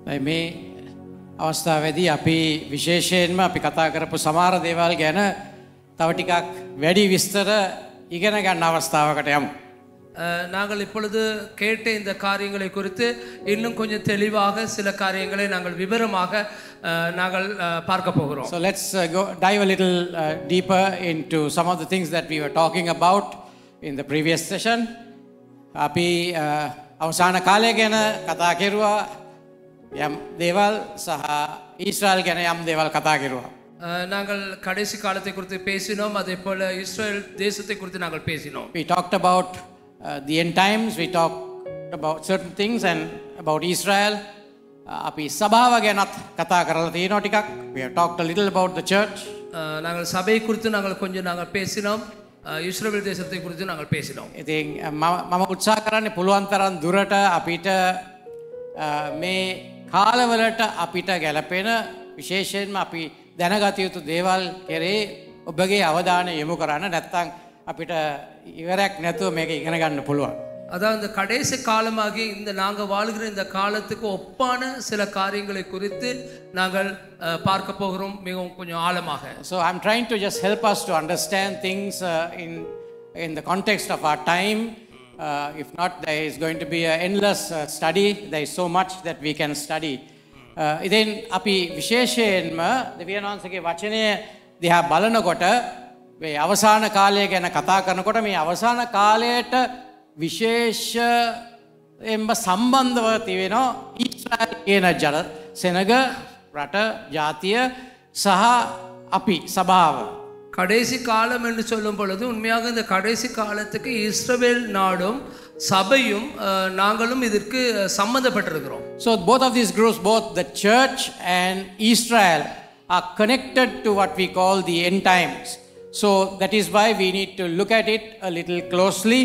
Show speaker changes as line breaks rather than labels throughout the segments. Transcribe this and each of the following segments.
මේ අවස්ථාවේදී අපි විශේෂයෙන්ම අපි කතා කරපු සමහර දේවල් ගැන තව ටිකක් වැඩි විස්තර ඉගෙන ගන්න අවස්ථාවකට යමු.
நாங்கள் இப்பொழுது கேட்ட இந்த காரியங்களை குறித்து இன்னும் கொஞ்சம் தெளிவாக சில காரியங்களை நாங்கள் விவரமாக நாங்கள் பார்க்க போகிறோம்.
So let's dive a little deeper into some of the things that we were talking about in the previous session. අපි අවසාන කාලය ගැන කතා කෙරුවා. යම් දේවල් සහ ඊශ්‍රායල් ගැන යම් දේවල් කතා කෙරුවා.
நாங்கள் கடைசி காலத்தை குறித்து பேசினோம். அதே போல இஸ்ரேல் தேசத்தை குறித்து நாங்கள் பேசினோம்.
We talked about the end times, we talked about certain things and about Israel. අපි සභාව ගැනත් කතා කරලා තියෙනවා ටිකක්. We have talked a little about the church.
நாங்கள் சபை குறித்து நாங்கள் கொஞ்சம் நாங்கள் பேசினோம். இஸ்ரேல் தேசத்தை குறித்து நாங்கள் பேசினோம்.
ඉතින් මම උත්සාහ කරන්නේ පුළුවන් තරම් දුරට අපිට මේ කාලවලට අපිට ගැලපෙන විශේෂයෙන්ම අපි දැනගත යුතු දේවල් කෙරේ ඔබගේ අවධානය යොමු කරන්න. නැත්නම් අපිට ඉවරයක් නැතුව මේක ඉගෙන ගන්න පුළුවන්.
அதாவது இந்த கடைசி காலமாகி இந்த நாங்கள் வாழ்கிற இந்த காலத்துக்கு ஒப்பான சில காரியங்களை குறித்து நாங்கள் பார்க்க போகிறோம் மிகவும் கொஞ்சம் ஆழமாக.
So I'm trying to just help us to understand things in the context of our time. If not, there is going to be an endless study. There is so much that we can study. ඉතින් අපි විශේෂයෙන්ම දෙවියන් වහන්සේගේ වචනය දිහා බලනකොට මේ අවසාන කාලය ගැන කතා කරනකොට මේ අවසාන කාලයට විශේෂයෙන්ම සම්බන්ධව තිබෙනවා ඊශ්‍රායල් කියන ජන සෙනග රට ජාතිය සහ අපි සභාව.
கடைசி காலம் என்று சொல்லும் பொழுது உண்மையாக இந்த கடைசி காலத்துக்கு இஸ்ரவேல் நாடும் சபையும் நாங்களும் இதற்கு சம்பந்தப்பட்டிருக்கிறோம்.
So both of these groups, both the church and Israel, are connected to what we call the end times. So that is why we need to look at it a little closely.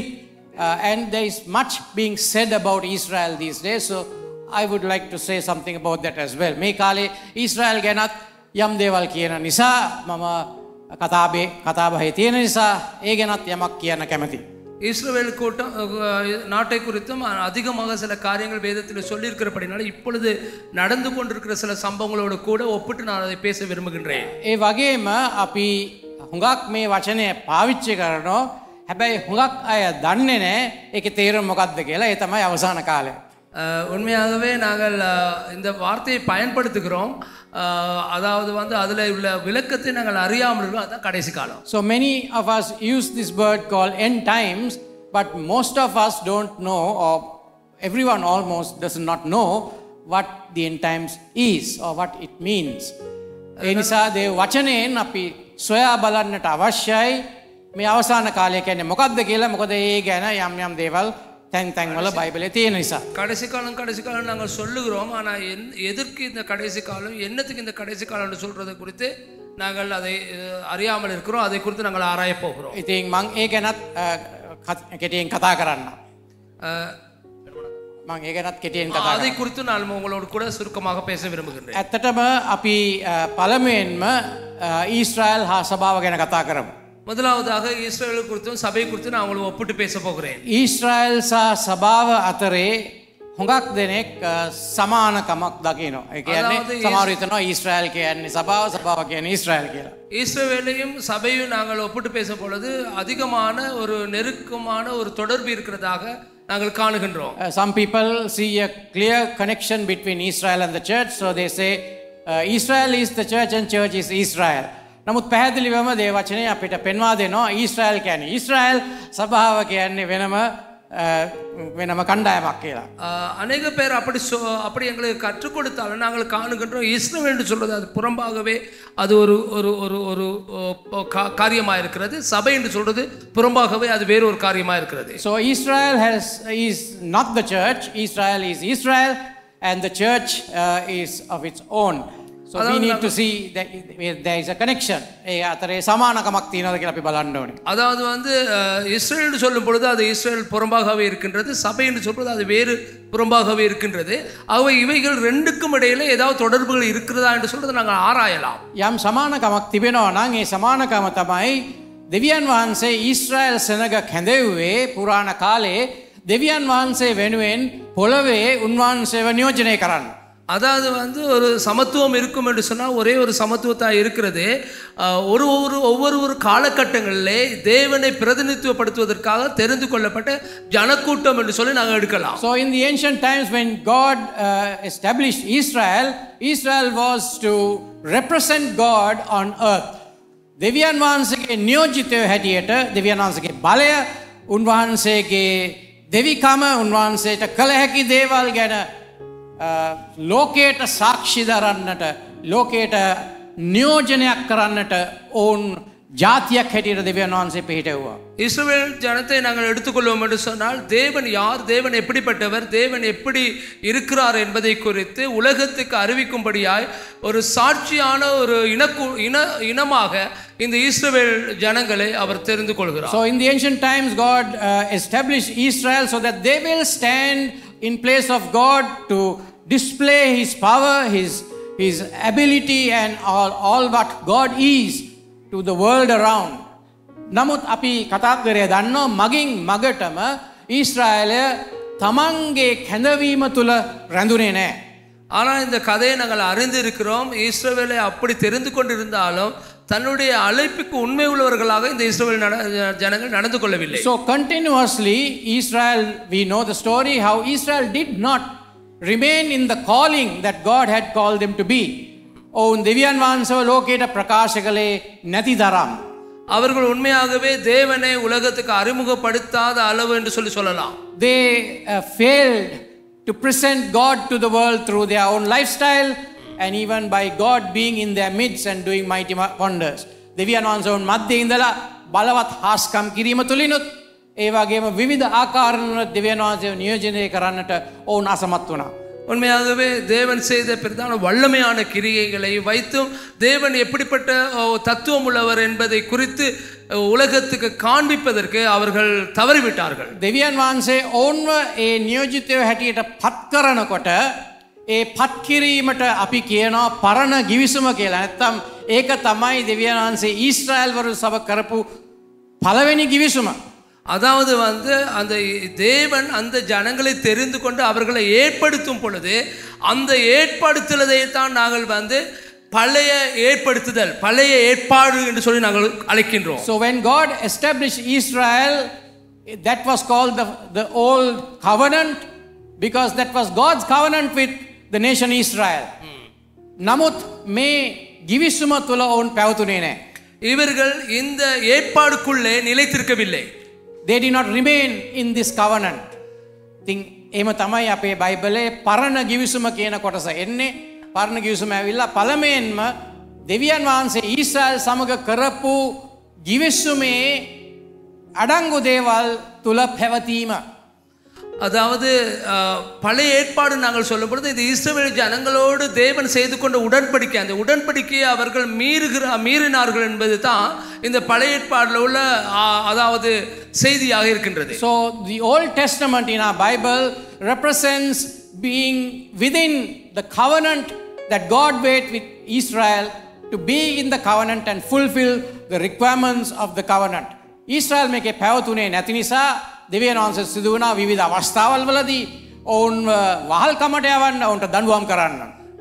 And there is much being said about Israel these days. So I would like to say something about that as well. මේ කාලේ ඊශ්‍රායල් ගැනත් යම් දේවල් කියන නිසා මම කතාබහේ තියෙන නිසා ඒ ගැනත් යමක් කියන්න කැමතියි.
இஸ்ரவேல் கூட்டம் நாட்டை குறித்தும் அதிகமாக சில காரியங்கள் வேதத்தில் சொல்லியிருக்கிறபடினால இப்பொழுது நடந்து கொண்டிருக்கிற சில சம்பவங்களோடு கூட ஒப்பிட்டு நான் அதை பேச விரும்புகின்றேன்.
ඒ වගේම අපි හුඟක් මේ වචනය පාවිච්චි කරනවා. හැබැයි හුඟක් අය දන්නේ නැහැ ඒකේ තේරුම මොකක්ද කියලා. ඒ තමයි අවසාන කාලය.
உண்மையாகவே நாங்கள் இந்த வார்த்தையை பயன்படுத்துகிறோம். அதாவது வந்து அதில் உள்ள விளக்கத்தை நாங்கள் அறியாமல் இருக்கோம். அதுதான் கடைசி காலம்.
So many of us use this word called end times, but most of us don't know, or everyone almost does not know what the end times is or what it means. ඒ නිසා දේ වචනයෙන් අපි සොයා බලන්නට අවශ්‍යයි මේ අවසාන කාලය කියන්නේ මොකක්ද කියලා. මොකද ඒ ගැන යම් දේවල් තැන් වල බයිබලයේ තියෙන නිසා.
கடைசி காலம் நாங்கள் சொல்லுகிறோம். ஆனால் எதற்கு இந்த கடைசி காலம், என்னத்துக்கு இந்த கடைசி காலம்னு சொல்றது குறித்து நாங்கள் அதை அறியாமல் இருக்கிறோம். அதை குறித்து நாங்கள் ஆராய போகிறோம்.
ඉතින් මම ඒ ගැනත් කෙටියෙන් කතා කරන්න. මම ඒ ගැනත් කෙටියෙන් කතා
அதை குறித்து நான் உங்களோடு கூட சுருக்கமாக பேச விரும்புகின்றேன்.
ඇත්තටම අපි පළමුවෙන්ම ඊශ්‍රායල් හා සභාව ගැන කතා කරමු.
முதலாவதாக இஸ்ரேல் குறித்தும் சபை குறித்தும் நான் உங்களுக்கு ஒப்பிட்டு பேச போகிறேன்.
ඊශ්‍රායල් සහ සභාව අතරේ හුඟක් දෙනෙක් සමානකමක් දකිනවා. ඒ කියන්නේ සමහරව හිතනවා ඊශ්‍රායල් කියන්නේ සභාව කියන්නේ ඊශ්‍රායල් කියලා.
இஸ்ரவேலையும் சபையும் நாங்கள் ஒப்பிட்டு பேசும் பொழுது அதிகமான ஒரு நெருக்கமான ஒரு தொடர்பு இருக்கிறதாக நாங்கள் காணுகின்றோம்.
Some people see a clear connection between Israel and the church, so they say Israel is the church and church is Israel. නමුත් පැහැදිලිවම දේ වචනේ අපිට පෙන්වා දෙනවා ඊශ්‍රායල් කියන්නේ ඊශ්‍රායල්, සභාව කියන්නේ වෙනම කණ්ඩායමක් කියලා.
அநேக பேர் அப்படி எங்களுக்கு கற்றுக் கொடுத்தாலும் நாங்கள் காணுகின்றோம் இஸ்ரவேல் என்று சொல்றது அது புறம்பாகவே அது ஒரு ஒரு ஒரு ஒரு காரியமாக இருக்கிறது. சபை என்று சொல்றது புறம்பாகவே அது வேறு ஒரு காரியமாக இருக்கிறது.
So Israel is not the church. Israel is Israel and the church is of its own. So we need to see that there is a connection. ඒ අතරේ සමානකමක් තියෙනවද කියලා අපි බලන්න ඕනේ.
அதாவது வந்து இஸ்ரேல் என்று சொல்லும் பொழுது அது இஸ்ரேல் புறம்பாகவே இருக்கின்றது. சபை என்று சொல்றது அது வேறு புறம்பாகவே இருக்கின்றது. ஆகவே இவைகள் ரெண்டுக்கும் இடையில ஏதாவது தொடர்புகள் இருக்கிறதா என்று சொல்றது நாங்கள் ஆராயலாம்.
යම් සමානකමක් තිබෙනවා නම් ඒ සමානකම තමයි දෙවියන් වහන්සේ ඊශ්‍රායල් සෙනග කැඳෙව්වේ පුරාණ කාලේ දෙවියන් වහන්සේ වෙනුවෙන් පොළවේ උන්වහන්සේව නියෝජනය කරන්න.
அதாவது வந்து ஒரு சமத்துவம் இருக்கும் என்று சொன்னால் ஒரே ஒரு சமத்துவத்தான் இருக்கிறது. ஒவ்வொரு காலகட்டங்களிலே தேவனை பிரதிநிதித்துவப்படுத்துவதற்காக தெரிந்து கொள்ளப்பட்ட ஜனக்கூட்டம் என்று சொல்லி நாங்கள் எடுக்கலாம்.
So in the ancient times when God established Israel, Israel was to represent God on earth. දෙවියන් වහන්සේගේ නියෝජිතය හැටියට දෙවියන් වහන්සේගේ බලය, උන්වහන්සේගේ දෙවිකම, උන්වහන්සේට කළ හැකි දේවල් ගැන ලෝකයට සාක්ෂි දරන්නට, ලෝකයට නියෝජනයක් කරන්නට ඔවුන් ஜாத்திයක් හැටියට දෙවියන් වහන්සේ පිහිටවුවා.
இஸ்ரவேல் ஜனத்தை நாங்கள் எடுத்துக்கொள்வோம் என்று சொன்னால் தேவன் யார், தேவன் எப்படிப்பட்டவர், தேவன் எப்படி இருக்கிறார் என்பதை குறித்து உலகத்துக்கு அறிவிக்கும்படியாய் ஒரு சாட்சியான ஒரு இனமாக இந்த இஸ்ரவேல் ஜனங்களை அவர் தெரிந்து கொள்கிறார்.
So in the ancient times God established Israel so that they will stand in place of God to display his power, his ability and all what God is to the world around. නමුත් අපි කතාකරේ දන්නවා මගින් මගටම ඊශ්‍රායලය තමන්ගේ කැඳවීම තුල රැඳුනේ නැහැ.
ஆனால் இந்த கதையை நாங்கள் அறிந்திருக்கிறோம். இஸ்ரவேலை அப்படி தெரிந்து கொண்டிருந்தாலும் தன்னுடைய அழைப்புக்கு உண்மை உள்ளவர்களாக இந்த இஸ்ரவேல் ஜனங்கள் நடந்து கொள்ளவில்லை.
So continuously Israel, we know the story how Israel did not remain in the calling that God had called them to be. ඔවුන් දෙවියන් වහන්සේව ලෝකයට ප්‍රකාශ කළේ නැති තරම්.
அவர்கள் உண்மையாகவே தேவனை உலகத்துக்கு அறிமுகப்படுத்தாத அளவு என்று சொல்லலாம்.
They failed to present God to the world through their own lifestyle and even by God being in their midst and doing mighty wonders. දෙවියන් වහන්සේ වුන් මැද්දේ ඉඳලා බලවත් හාස්කම් කිරීම තුලිනුත් ඒ වගේම විවිධ ආකාරවල දෙවියන් වහන්සේව නියෝජනය කරන්නට ඔවුන් අසමත් වුණා.
உண்மையாகவே தேவன் செய்த பிரதான வல்லமையான கிரியைகளை வைத்தும் தேவன் எப்படிப்பட்ட தத்துவம் உள்ளவர் என்பதை குறித்து உலகத்துக்கு காண்பிப்பதற்கு அவர்கள் தவறிவிட்டார்கள்.
දෙවියන් වහන්සේ ඔවුන්ව ඒ නියෝජිතයෝ හැටියට පත් කරනකොට ඒ පත් කිරීමට අපි කියනවා පරණ ගිවිසුම කියලා. නැත්තම් ඒක තමයි දෙවියන් වහන්සේ ඊශ්‍රායල් වරු සභ කරපු පළවෙනි ගිවිසුම.
அதாவது வந்து அந்த தேவன் அந்த ஜனங்களை தெரிந்து கொண்டு அவர்களை ஏற்படுத்தும் பொழுது அந்த ஏற்படுத்துவதை தான் நாங்கள் வந்து பழைய ஏற்படுத்துதல், பழைய ஏற்பாடு என்று சொல்லி நாங்கள் அழைக்கின்றோம்.
So when God established Israel, that was called the old covenant because that was God's covenant with the nation Israel. නමුත් මේ ගිවිසුම තුල ඔවුන් පැවතුනේ නැහැ.
இவர்கள் இந்த ஏற்பாடுக்குள்ளே நிலைத்திருக்கவில்லை.
They did not remain in this covenant. ඉතින් එහෙම තමයි අපේ බයිබලයේ පරණ ගිවිසුම කියන කොටස එන්නේ. පරණ ගිවිසුම ඇවිල්ලා පළමුවෙන්ම දෙවියන් වහන්සේ ඊශ්‍රායල් සමග කරපු ගිවිසුමේ අඩංගු දේවල් තුල පැවතීම.
அதாவது பழைய ஏற்பாடு நாங்கள் சொல்லும் பொழுது இந்த இஸ்ரவேல் ஜனங்களோடு தேவன் செய்து கொண்ட உடன்படிக்கை, அந்த உடன்படிக்கையை அவர்கள் மீறினார்கள் என்பது தான் இந்த பழைய ஏற்பாடில் உள்ள அதாவது செய்தியாக இருக்கின்றது.
So the Old Testament in our Bible represents being within the covenant that God made with Israel, to be in the covenant and fulfill the requirements of the covenant. Israel මේකේ පැවතුනේ නැති නිසා දෙවියන් වහන්සේ සිදු වුණා විවිධ අවස්ථාවල් වලදී ඔවුන් වහල්කමට යවන්න, ඔවුන්ට දඬුවම් කරන්න.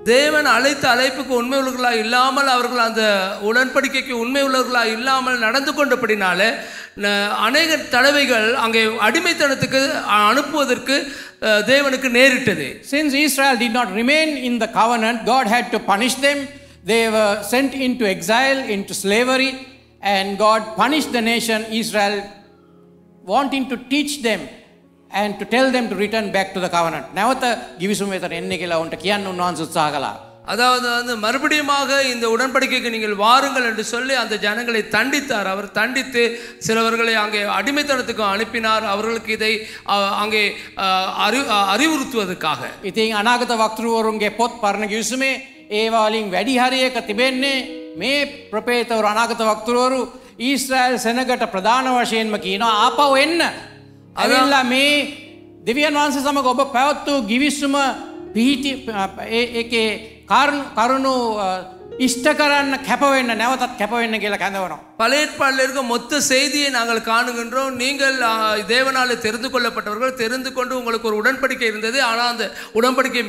தேவன் அழைத்த அழைப்புக்கு உண்மை உள்ளவர்களாக இல்லாமல் அவர்கள் அந்த உடன்படிக்கைக்கு உண்மை உள்ளவர்களாக இல்லாமல் நடந்து கொண்டபடினால அநேக தடவைகள் அங்கே அடிமைத்தனத்துக்கு அனுப்புவதற்கு தேவனுக்கு நேரிட்டது.
Since Israel did not remain in the covenant, God had to punish them. They were sent into exile, into slavery, and God punished the nation Israel, wanting to teach them and to tell them to return back to the covenant. නැවත ගිවිසුම වෙතට එන්න කියලා උන්ට කියන්න උන්වහන්සේ උත්සාහ කළා.
அதாவது வந்து மறுபடியுமாக இந்த உடன்படிக்கைக்கு நீங்கள் வாருங்கள் என்று சொல்லி அந்த ஜனங்களை தண்டித்தார். அவர் தண்டித்து சிலவர்களை அங்கே அடிமைத்தனத்துக்கு அனுப்பினார், அவர்களுக்கு இதை அங்கே அறிவுறுத்துவதற்காக.
ඉතින් අනාගත වක්තෘවරුන්ගේ පොත් පරණ ගිවිසුමේ ඒවා වලින් වැඩි හරියක තිබෙන්නේ මේ ප්‍රපේතවරු, අනාගත වක්තෘවරු ඊශ්‍රායල් සෙනගට ප්‍රධාන වශයෙන්ම කියනවා ආපහු එන්න. ඇවිල්ලා මේ දෙවියන් වහන්සේ සමග ඔබ පැවැත්වූ ගිවිසුම පිහිටි ඒකේ කරුණු ඉෂ්ට කරන්න කැප වෙන්න නැවතත් කැප වෙන්න කියලා කැඳවනවා.
பழைய ஏற்பாட்டில் இருக்க மொத்த செய்தியை நாங்கள் காணுகின்றோம். நீங்கள் தேவனாலே தெரிந்து கொள்ளப்பட்டவர்கள், தெரிந்து கொண்டு உங்களுக்கு ஒரு உடன்படிக்கை இருந்தது. ஆனால் அந்த உடன்படிக்கை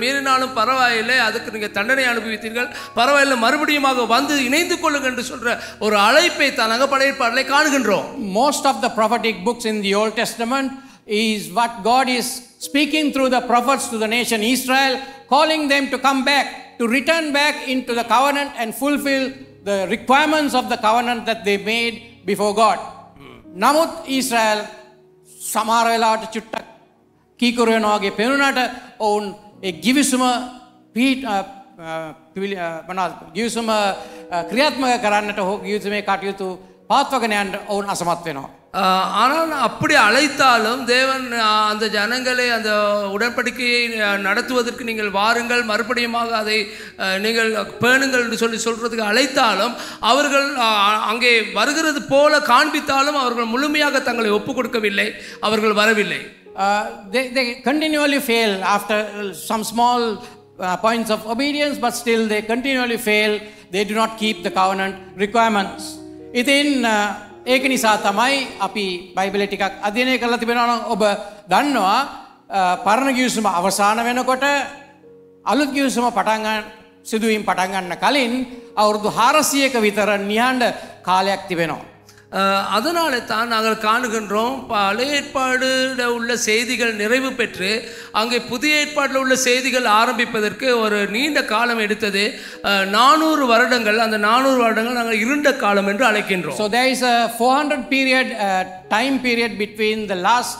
மீறினாலும் பரவாயில்லை, அதுக்கு நீங்கள் தண்டனை அனுபவித்தீர்கள், பரவாயில்லை, மறுபடியுமாக வந்து இணைந்து கொள்ளுங்கள் என்று சொல்ற ஒரு அழைப்பை தான் நாங்கள் பழைய ஏற்பாட்டிலே காணுகின்றோம்.
Most of the prophetic books in the Old Testament is what God is speaking through the prophets to the nation Israel, calling them to come back, to return back into the covenant and fulfill the requirements of the covenant that they made before God. Namuth Israel සමහර වෙලාවට චුට්ටක් කීකරු වෙනවා වගේ පෙනුනට ඔවුන් ඒ givisuma ක්‍රියාත්මක කරන්නට හෝ givisumේ කටයුතු පවත්වාගෙන යන්න ඔවුන් අසමත් වෙනවා.
ஆனால் அப்படி அழைத்தாலும் தேவன் அந்த ஜனங்களை அந்த உடன்படிக்கையை நடத்துவதற்கு நீங்கள் வாருங்கள், மறுபடியுமாக அதை நீங்கள் பேணுங்கள் என்று சொல்றதுக்கு அழைத்தாலும் அவர்கள் அங்கே வருகிறது போல காண்பித்தாலும் அவர்கள் முழுமையாக தங்களை ஒப்பு கொடுக்கவில்லை, அவர்கள் வரவில்லை.
They continually fail after some small points of obedience, but still they continually fail. They do not keep the covenant requirements. ඉතින් ඒක නිසා තමයි අපි බයිබලෙ ටිකක් අධ්‍යයනය කරලා තිබෙනවා නම් ඔබ දන්නවා පරණ ගිවිසුම අවසාන වෙනකොට අලුත් ගිවිසුම සිදුවීම් පටන් ගන්න කලින් අවුරුදු 400ක විතර නිහඬ කාලයක් තිබෙනවා.
அதனாலே தான் நாங்கள் காணுகின்றோம் பழைய ஏற்பாடில் உள்ள செய்திகள் நிறைவு பெற்று அங்கே புதிய ஏற்பாட்டில் உள்ள செய்திகள் ஆரம்பிப்பதற்கு ஒரு நீண்ட காலம் எடுத்தது. 400 வருடங்கள். அந்த 400 வருடங்கள் நாங்கள் இருண்ட காலம் என்று அழைக்கின்றோம்.
So there is a 400 period time period between the last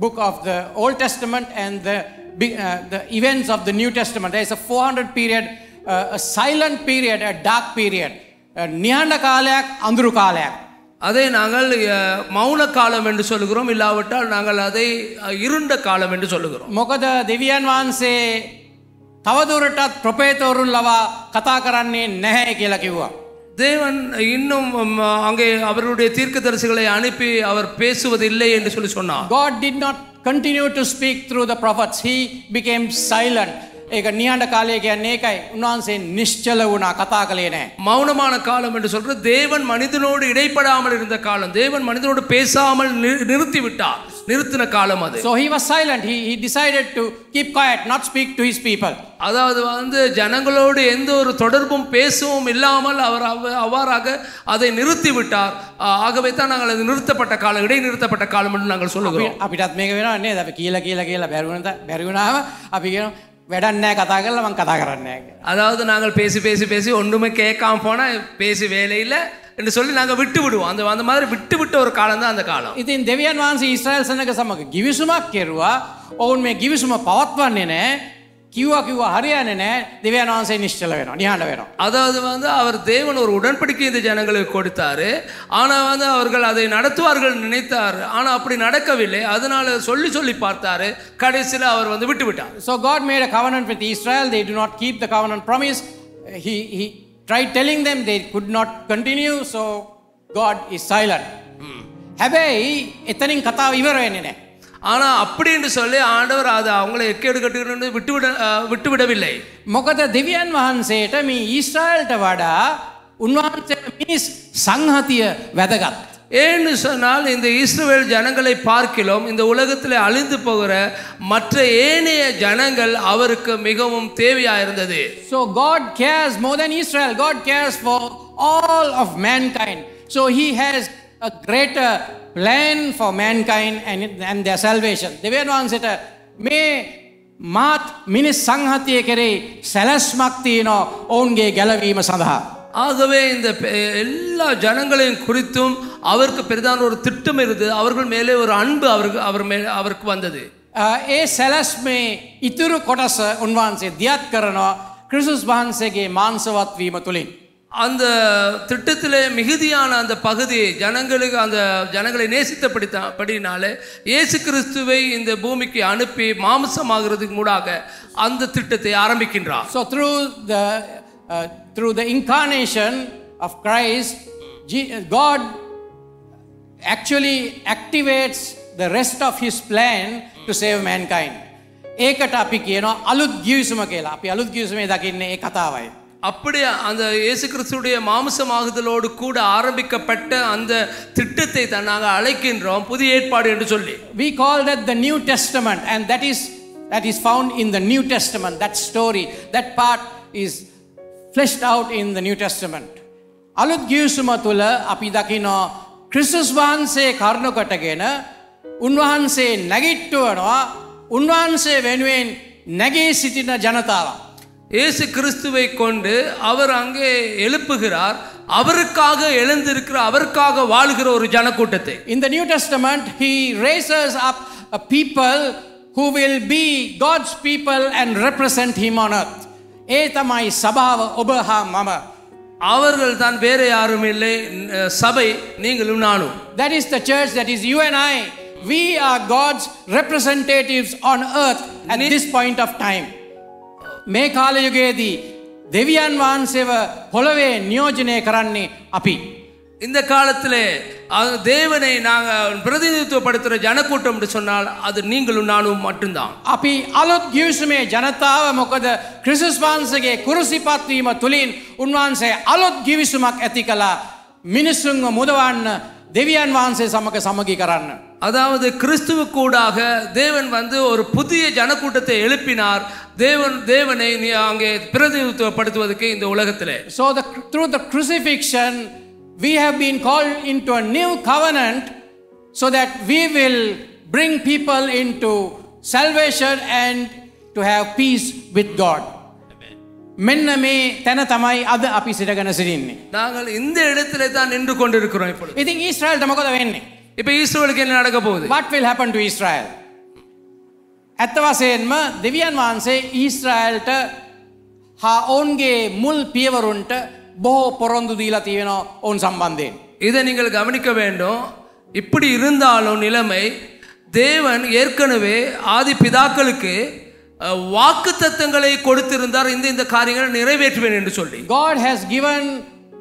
book of the Old Testament and the events of the New Testament. There is a 400 period, a silent period, a dark period. නිහඬ කාලයක්, අඳුරු කාලයක්.
அதை நாங்கள் மௌன காலம் என்று சொல்லுகிறோம், இல்லாவிட்டால் நாங்கள் அதை இருண்ட காலம் என்று சொல்லுகிறோம்.
මොකද දෙවියන් වහන්සේ තවදුරටත් ප්‍රොපේතවරුන් ලවා කතා කරන්නේ නැහැ කියලා කිව්වා.
தேவன் இன்னும் அங்கே அவருடைய தீர்க்கதரிசிகளை அனுப்பி அவர் பேசுவதில்லை என்று சொன்னார்.
God did not continue to speak through the prophets. He became silent. ඒක නිහඬ කාලය කියන්නේ ඒකයි. උන්වහන්සේ නිශ්චල වුණා, කතා කළේ නැහැ.
மௌனமான காலம் என்று சொல்றது தேவன் மனிதனோடு இடைப்படாமல் இருந்த காலம். தேவன் மனிதனோடு பேசாமல் நிறுத்தின காலம் அது.
So he was silent. He decided to keep quiet, not speak to his people.
அதாவது ஜனங்களோடு எந்த ஒரு தொடர்பும் பேசவும் இல்லாமல் அவர் அவ்வாறாக அதை நிறுத்தி விட்டார். ஆகவே தான் நாங்கள் அது நிறுத்தப்பட்ட காலம், இடைநிறுத்தப்பட்ட காலம் என்று நாங்கள் சொல்லுகிறோம்.
අපිටත් මේක වෙනවා නේද? අපි කියලා බැරි වුණාම අපි කියනවා වැඩක් නැහැ කතා කරලා මම කතා කරන්නේ නැහැ.
அதாவது நாங்கள் பேசி ஒன்றுமே கேட்காம போனா பேசி வேலையில் என்று சொல்லி நாங்கள் விட்டு விடுவோம். அந்த மாதிரி விட்டு ஒரு காலம் தான் அந்த காலம்.
ඉතින් දෙවියන් වහන්සේ ඊශ්‍රායල් සෙනඟ සමග givisumක් කෙරුවා. ඔවුන් මේ givisuma පවත්වන්නේ නැහැ. කිව්වා හරියන්නේ නැහැ. දෙවියන් වහන්සේ නිශ්චල වෙනවා, නිහඬ වෙනවා.
அதாவது அவர் தேவன் ஒரு உடன்படிக்கை இந்த ஜனங்களுக்கு கொடுத்தாரு. ஆனால் அவர்கள் அதை நடத்துவார்கள் நினைத்தார். ஆனால் அப்படி நடக்கவில்லை. அதனால சொல்லி பார்த்தாரு. கடைசியில் அவர் விட்டு விட்டார்.
So God made a covenant with Israel. They do not keep the covenant promise. He tried telling them they could not continue. So God is silent. හැබැයි එතනින් කතාව ඉවර වෙන්නේ නැහැ.
ஆனால் அப்படி என்று சொல்லி ஆண்டவர் அதை அவங்களை எக்கேடு கட்டுகிறது விட்டுவிடவில்லை.
මොකද දෙවියන් වහන්සේට මේ ඊශ්‍රායල්ට වඩා උන්වහන්සේ මිනිස් සංහතිය වැදගත්.
ஏன்னு சொன்னால் இந்த இஸ்ரவேல் ஜனங்களை பார்க்கிலும் இந்த உலகத்தில் அழிந்து போகிற மற்ற ஏனைய ஜனங்கள் அவருக்கு மிகவும் தேவையாயிருந்தது.
So God cares more than Israel. God cares for all of mankind. So he has a greater plan for mankind and their salvation. දෙවියන් වහන්සේට මේ මාත් මිනිස් සංහතිය කෙරේ සැලැස්මක් තියෙනවා ඔවුන්ගේ ගැලවීම සඳහා.
ஆகவே இந்த எல்லா ஜனங்களையும் குறித்தும் அவருக்கு பெரிதான ஒரு திட்டம் இருந்தது. அவர்கள் மேலே ஒரு அன்பு அவருக்கு வந்தது.
ඒ සැලැස්මේ ඉතුරු කොටස උන්වහන්සේ දියත් කරනවා ක්‍රිස්තුස් වහන්සේගේ මාංශවත් වීම තුලින්.
அந்த திட்டத்திலே மிகுதியான அந்த பகுதி ஜனங்களை நேசித்தபடினாலே இயேசு கிறிஸ்துவை இந்த பூமிக்கு அனுப்பி மாம்சமாகிறதுக்கு மூடாக அந்த திட்டத்தை ஆரம்பிக்கின்றார்.
So through the incarnation of Christ, God actually activates the rest of his plan to save mankind. ඒකට අපි කියනවා අලුත් ගිවිසුම කියලා. අපි අලුත් ගිවිසුමේ දකින්නේ ඒ කතාවයි.
அப்படி அந்த இயேசு கிறிஸ்துடைய மாம்சமாகுதலோடு கூட ஆரம்பிக்கப்பட்ட அந்த திட்டத்தை தான் நாங்கள் அழைக்கின்றோம் புதிய ஏற்பாடு என்று சொல்லி.
We call that the New Testament, and that is found in the New Testament. That story, that part is fleshed out in the New Testament. අලුත් ගිවිසුම තුළ අපි දකිනවා ක්‍රිස්තුස් වහන්සේ කරුණ කොටගෙන උන්වහන්සේ නැගිට්ටුවනවා උන්වහන්සේ වෙනුවෙන් නැගී සිටින ජනතාවක්.
இயேசு கிறிஸ்துவை கொண்டு அவர் அங்கே எழுப்புகிறார், அவருக்காக எழுந்திருக்கிற அவருக்காக வாழுகிற ஒரு ஜனக்கூட்டத்தை.
In the New Testament he raises up a people who will be God's people and represent him on earth. ඒ තමයි සභාව ඔබ හා මම.
அவர்கள் தான் வேற யாரும் இல்லை, சபை நீங்களும் நானும்.
That is the church, that is you and I. We are God's representatives on earth at this point of time. මේ කාල යුගයේදී දෙවියන් වහන්සේව පොළවේ නියෝජනය කරන්නේ අපි.
இந்த காலத்திலே தேவனை நாங்கள் பிரதிநிதித்துவப்படுத்துகிற ஜனக்கூட்டம் என்று சொன்னால் அது நீங்களும் நானும் மட்டும்தான்.
අපි අලුත් ගිවිසුමේ ජනතාව, මොකද ක්‍රිස්තුස් වහන්සේගේ කුරුසිපත් වීම තුලින් උන්වහන්සේ අලුත් ගිවිසුමක් ඇති කළා මිනිසුන්ව මුදවන්න, දෙවියන් වහන්සේ සමග සමගි කරන්න.
அதாவது கிறிஸ்துவுக்கூடாக தேவன் வந்து ஒரு புதிய ஜனக்கூட்டத்தை எழுப்பினார், தேவனை அங்கே பிரதிநிதித்துவப்படுத்துவதற்கு இந்த உலகத்திலே.
So through the crucifixion we have been called into a new covenant so that we will bring people into salvation and to have peace with God. මෙන්න මේ තැන තමයි අද අපි සිටගෙන සිටින්නේ.
நாங்கள் இந்த இடத்திலே தான் நின்று கொண்டிருக்கிறோம் இப்பொழுது.
ඉතින් ඊශ්‍රායල්ට මොකද වෙන්නේ?
இப்போ ஈஸ்ரவேலுக்கு என்ன நடக்க போகுது?
What will happen to Israel? ඇත්ත වශයෙන්ම දෙවියන් වහන්සේ ඊශ්‍රායල්ට හා ඔවුන්ගේ මුල් පියවරුන්ට බොහෝ පොරොන්දු දීලා තියෙනවා ඔවුන් සම්බන්ධයෙන්.
இதை நீங்கள் கவனிக்க வேண்டும். இப்படி இருந்தாலும் நிலைமை, தேவன் ஏற்கனவே ஆதி பிதாக்களுக்கு வாக்குத்தத்தங்களை கொடுத்திருந்தார், இந்த காரியங்களை நிறைவேற்றுவேன் என்று சொல்லி.
God has given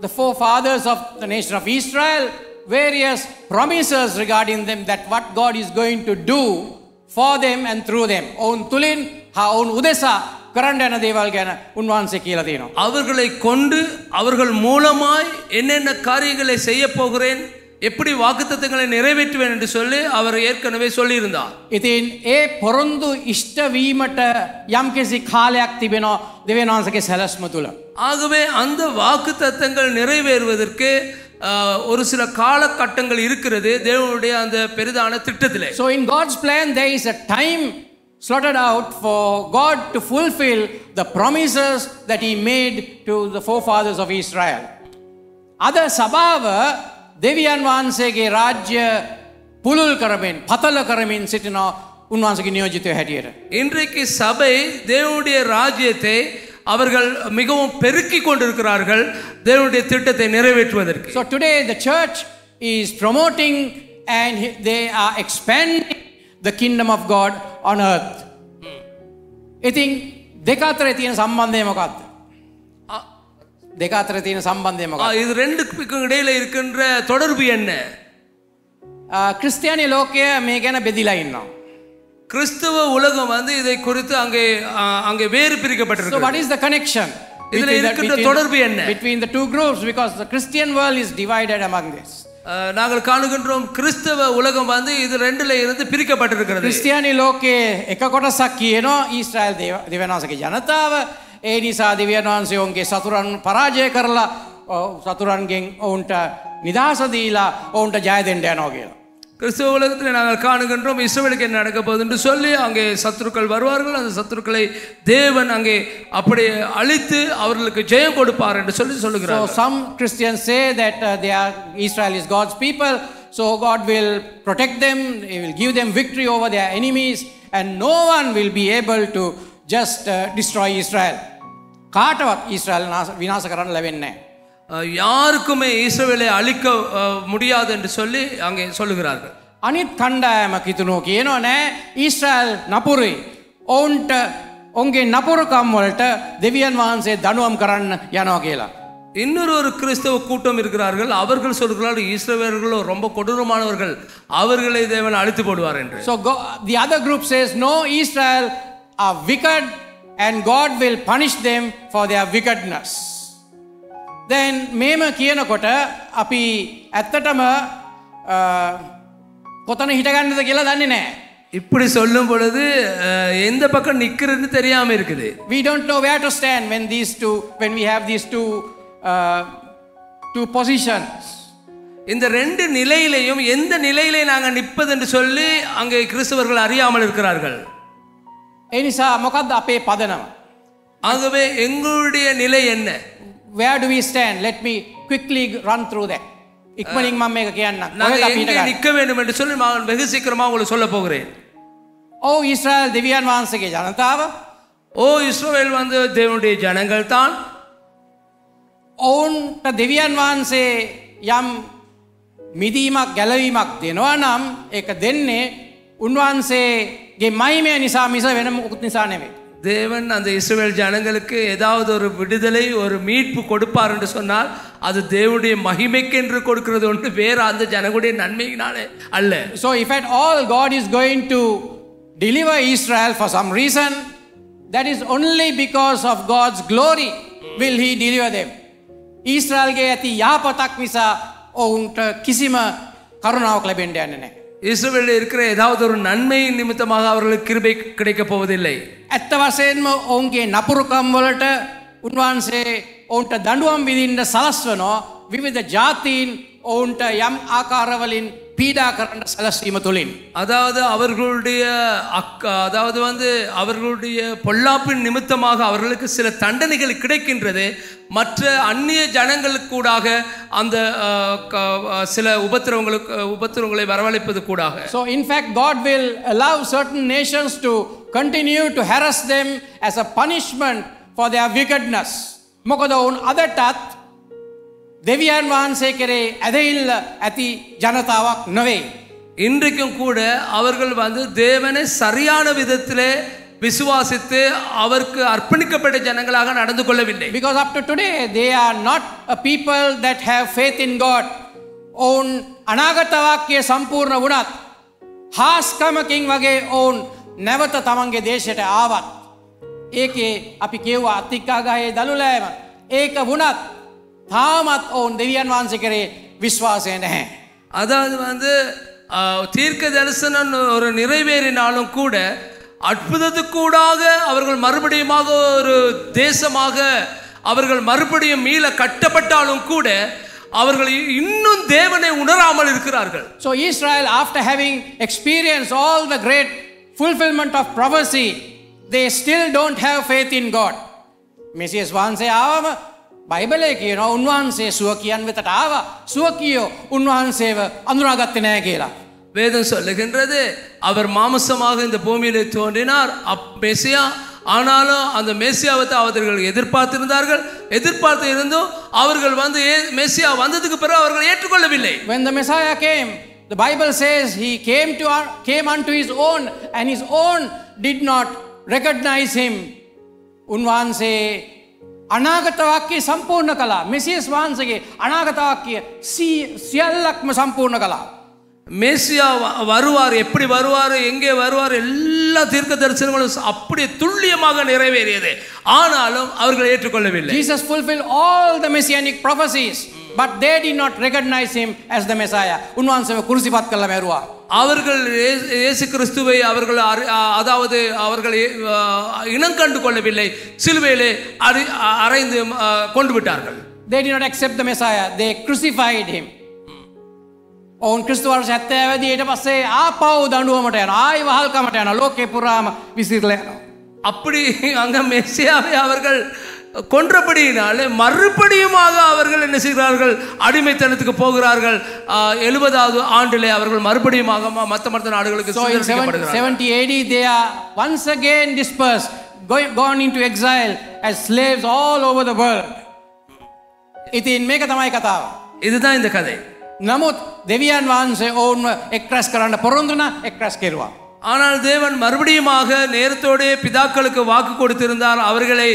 the forefathers of the nation of Israel various promises regarding them, that what God is going to do for them and through them. ඔවුන් තුලින් හා ඔවුන් උදෙසා කරන්න යන දේවල් ගැන උන්වහන්සේ කියලා තියෙනවා.
அவர்களை கொண்டு அவர்கள் மூலமாய் என்னென்ன காரியங்களை செய்ய போகிறேன், எப்படி வாக்குத்தத்தங்களை நிறைவேற்றுவேன் என்று சொல்லி அவர் ஏற்கனவே சொல்லியிருந்தார்.
ඉතින් ඒ පොරොන්දු ඉෂ්ට වීමට යම්කිසි කාලයක් තිබෙනවා දෙවියන් වහන්සේගේ සැලැස්ම තුල.
ஆகவே அந்த வாக்குத்தத்தங்கள் நிறைவேறுவதற்கு ஒரு சில காலகட்டங்கள் இருக்கிறது தேவனுடைய அந்த பெரிதான திட்டத்திலே.
So in God's plan there is a time slotted out for God to fulfill the promises that he made to the forefathers of Israel. අද සභාව දෙවියන් වහන්සේගේ රාජ්‍ය පුලුල් කරමින් පතල කරමින් සිටින උන්වහන්සේගේ නියෝජිතය හැටියට.
இன்றைக்கு சபை தேவனுடைய ராஜ்யத்தை அவர்கள் மிகவும் பெருக்கி கொண்டிருக்கிறார்கள் தேவனுடைய திட்டத்தை நிறைவேற்றுவதற்கு.
So today the church is promoting and they are expanding the kingdom of God on earth. ඉතින් දෙක අතරේ තියෙන සම්බන්ධය මොකක්ද? දෙක අතරේ තියෙන සම්බන්ධය මොකක්ද?
இது ரெண்டுக்கும் இடையில இருக்கின்ற தொடர்பு என்ன?
ක්‍රිස්තියානි ලෝකය මේ ගැන බෙදිලා ඉන්නවා.
கிறிஸ்தவ உலகம் வந்து இதை குறித்து அங்கே வேறு பிரிக்கப்பட்டிருக்கு.
So what is the connection?
இதுல இருக்கின்ற தொடர்பு என்ன?
Between the two groups, because the Christian world is divided among this.
நாங்கள் காணுகின்றோம் கிறிஸ்தவ உலகம் வந்து இது ரெண்டுல இருந்து பிரிக்கப்பட்டிருக்கிறது.
ක්‍රිස්තියානි ලෝකයේ එක කොටසක් කියනවා ඊශ්‍රායල් දෙවියන් වහන්සේගේ ජනතාව, ඒ නිසා දෙවියන් වහන්සේ ඔවුන්ගේ සතුරන් පරාජය කරලා සතුරන්ගෙන් ඔවුන්ට නිදහස දීලා ඔවුන්ට ජය දෙන්න යනවා කියලා.
கிறிஸ்தவ உலகத்தில் நாங்கள் காணுகின்றோம் இஸ்ரவேலுக்கு என்ன நடக்க போகுது என்று சொல்லி அங்கே சத்துருக்கள் வருவார்கள், அந்த சத்துருக்களை தேவன் அங்கே அப்படி அழித்து அவர்களுக்கு ஜெயம் கொடுப்பார் என்று சொல்லுகிறார்.
So some Christians say that Israel is God's people, so God will protect them, he will give them victory over their enemies, and no one will be able to just destroy Israel. කාටවත් ඊශ්‍රායල් විනාශ කරන්න ලැබෙන්නේ නැහැ.
யாருக்குமே இஸ்ரவேலை அழிக்க முடியாது என்று சொல்லி அங்கே சொல்லுகிறார்கள்.
අනිත් කණ්ඩායමක් හිතනෝ කියනවා නෑ ඊශ්‍රායල් නපුරුයි. ඔවුන්ට ඔවුන්ගේ නපුරුකම් වලට දෙවියන් වහන්සේ දඬුවම් කරන්න යනවා කියලා.
இன்னொரு கிறிஸ்தவ கூட்டம் இருக்கிறார்கள், அவர்கள் சொல்கிறார்கள் இஸ்ரவேலர்களோ ரொம்ப கொடூரமானவர்கள், அவர்களை தேவன் அழித்து போடுவார் என்று.
So the other group says no, Israel are wicked and God will punish them for their wickedness. then මේම කියනකොට අපි ඇත්තටම කොතන හිටගන්නද කියලා දන්නේ නැහැ.
இப்படி சொல்லும் பொழுது எந்த பக்கம் நிக்கிறதுன்னு தெரியாம இருக்குது.
We don't know where to stand when we have these two positions.
இந்த ரெண்டு நிலையிலையும் எந்த நிலையிலே நாங்க நிற்பது என்று சொல்லி அங்கே கிறிஸ்தவர்கள் அறியாமல் இருக்கிறார்கள்.
ඒ නිසා මොකද්ද අපේ පදනම?
ஆகவே எங்களுடைய நிலை என்ன?
Where do we stand? Let me quickly run through that. இக்மனிங் මම මේක කියන්නම්.
நாங்க எங்கே நிற்க வேண்டும் என்று சொல்லி நான் வெகு சீக்கிரமா உங்களுக்கு சொல்ல போகிறேன்.
ஓ இஸ்ரவேல் දෙවියන් වහන්සේගේ ජනතාව.
ஓ இஸ்ரவேல் வந்து தேவனுடைய ஜனங்கள் தான்.
ඔවුන්ට දෙවියන් වහන්සේ යම් මිදීමක් ගැලවීමක් දෙනවා නම් ඒක දෙන්නේ උන්වහන්සේගේ මහිමය නිසා මිස වෙන මොකුත් නිසා නෙවෙයි.
தேவன் அந்த இஸ்ரவேல் ஜனங்களுக்கு ஏதாவது ஒரு விடுதலை ஒரு மீட்பு கொடுப்பார் என்று சொன்னால் அது தேவனுடைய மகிமைக்கு என்று கொடுக்கிறது ஒன்று, வேற அந்த ஜனங்களுடைய நன்மையினாலே அல்ல.
So if at all God is going to deliver Israel for some reason, that is only because of God's glory will he deliver them. ඊශ්‍රායල්ගේ ඇති යහපතක් නිසා ඔවුන්ට කිසිම කරුණාවක් ලැබෙන්න යන්නේ නැහැ.
இஸ்ரவேலில் இருக்கிற ஏதாவது ஒரு நன்மை நிமித்தமாக அவர்களுக்கு கிருபை கிடைக்க போவதில்லை.
ඇත්ත වශයෙන්ම ඔවුන්ගේ නපුරුකම් වලට උන්වහන්සේ ඔවුන්ට දඬුවම් විඳින්න සලස්වනවා. විවිධ ජාතීන් ඔවුන්ට යම් ආකාරවලින් பீடா කරන්න සලස්වීම තුලින්.
அதாவது அவர்களுடைய அதாவது வந்து அவர்களுடைய பொல்லாப்பின் நிமித்தமாக அவர்களுக்கு சில தண்டனைகள் கிடைக்கின்றது. மற்ற அந்நிய ஜனங்களுக்கு கூடாக அந்த சில உபத்திரவங்களை வரவழைப்பது கூடாக.
So in fact God will allow certain nations to continue to harass them as a punishment for their wickedness. මොකද ඔවුන් අදටත් දෙවියන් වහන්සේ කෙරේ ඇදහිල්ල ඇති ජනතාවක් නොවේ.
இன்றைக்கும் கூட அவர்கள் வந்து தேவனை சரியான விதத்திலே விசுவாசித்து அவருக்கு அர்ப்பணிக்கப்பட்ட ஜனங்களாக நடந்து கொள்ளவில்லை.
Because up to today they are not a people that have faith in God. ඔවුන් අනාගත වාක්‍යය සම්පූර්ණ වුණත් හාස්කමකින් වගේ ඔවුන් නැවත තමන්ගේ දේශයට ආවත් ඒකේ අපි කියුවා අතික්කාගහේ දලුලෑම ඒක වුණත් தாமத் ஓன் தேவியன் வான்சிக்கரே விசுவாசே නැහැ.
அதாவது வந்து தீர்க்க தரிசனம் ஒரு நிறைவேறினாலும் கூட அற்புதத்துக்கூடாக அவர்கள் மறுபடியுமாக ஒரு தேசமாக அவர்கள் மறுபடியும் மீள கட்டப்பட்டாலும் கூட அவர்கள் இன்னும் தேவனை உணராமல் இருக்கிறார்கள்.
So Israel, after having experienced all the great fulfillment of prophecy, they still don't have faith in God. මෙසියස් වහන්සේ ආවම බයිබලයේ කියනවා උන්වහන්සේ සුව කියන් වෙතට ආවා. සුව කියෝ උන්වහන්සේව අඳුනාගත්තේ නැහැ කියලා.
வேதம் சொல்லுகின்றது அவர் மாம்சமாக இந்த பூமியிலே தோன்றினார் மெசியா. ஆனாலும் அந்த மெசியாவை அவர்கள் எதிர்பார்த்திருந்தார்கள். எதிர்பார்த்து இருந்தும் அவர்கள் வந்து மெசியா வந்ததுக்கு பிறகு அவர்கள் ஏற்றுக்கொள்ளவில்லை.
When the Messiah came, the Bible says he came unto his own and his own did not recognize him. උන්වහන්සේ අනාගත වාක්‍ය සම්පූර්ණ කළා. මෙසියස් වහන්සේගේ අනාගත වාක්‍ය සියල්ලක්ම සම්පූර්ණ කළා.
மேசியா வருவார், எப்படி வருவார், எங்கே வருவார், எல்லா தீர்க்க தரிசனங்களும் அப்படியே துல்லியமாக நிறைவேறியது. ஆனாலும் அவர்கள் ஏற்றுக்கொள்ளவில்லை.
Jesus fulfilled all the messianic prophecies, but they did not recognize him as the Messiah. උන්වහන්සේව කුරුසිපත් කළා මැරුවා.
அவர்கள் இயேசு கிறிஸ்துவை அவர்கள் அதாவது அவர்கள் இனம் கண்டு கொள்ளவில்லை. சிலுவையிலே அறைந்து கொண்டு விட்டார்கள்.
They did not accept the Messiah. They crucified him. ඔවුන් ක්‍රිස්තු වර්ෂ 70 දී ඊට පස්සේ ආපහු දඬුවමට යනවා. ආයි වහල්කමට යනවා. ලෝකේ පුරාම විසිරලා යනවා.
அப்படி அங்க மெசியாவை அவர்கள் கொன்றபடியினாலே மறுபடியுமாக அவர்கள் என்ன செய்கிறார்கள், அடிமைத்தனத்துக்கு போகிறார்கள். 70வது ஆண்டிலே அவர்கள் மறுபடியுமாக மற்ற நாடுகளுக்கு
சுதந்திரிக்கப்படுகிறார்கள். 70 AD they are once again dispersed, gone into exile as slaves all over the world. ඉතින් මේක තමයි කතාව.
இதுதான் இந்த கதை.
නමුත් දෙවියන් වහන්සේ ඔවුන්ව එක්රැස් කරන්න පොරොන්දුනා, එක්රැස් කෙරුවා.
ஆனால் தேவன் மறுபடியுமாக நேரத்தோடு பிதாக்களுக்கு வாக்கு கொடுத்திருந்தார் அவர்களை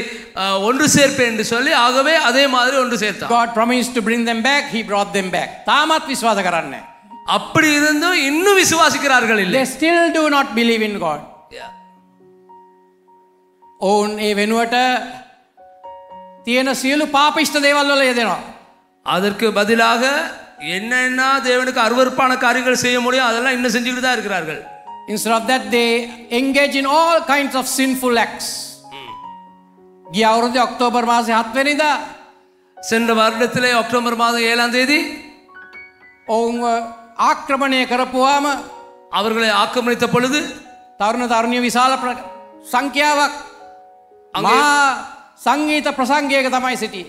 ஒன்று சேர்ப்பேன் என்று சொல்லி. ஆகவே அதே மாதிரி ஒன்று சேர்த்தார்.
God promised to bring them back, he brought them back. තාමත් විශ්වාස කරන්නේ.
அப்படி இருந்தும் இன்னும் விசுவாசிக்கிறார்கள் இல்லை.
They still do not believe in God. ඔවුන් ඒ වෙනුවට තියෙන සියලු පාප ඉෂ්ට දේවල් වල යෙදෙනවා.
அதற்கு பதிலாக என்னென்ன தேவனுக்கு அருவருப்பான காரியங்கள் செய்ய முடியும் அதெல்லாம் இன்னும் செஞ்சுக்கிட்டு தான் இருக்கிறார்கள்.
Instead of that, they engage in all kinds of sinful acts. ගිය අවුරුද්දේ ඔක්තෝබර් මාසේ 7 වෙනිදා
சென்ற வருடத்திலே அக்டோபர் மாதம் 7ஆம் தேதி
ඔවුන් ආක්‍රමණය කරපුවාම
அவர்களை ஆக்கிரமித்த பொழுது
තරුණ තරුණිය විශාල සංඛ්‍යාවක් මහා සංගීත ප්‍රසංගයක තමයි සිටියේ.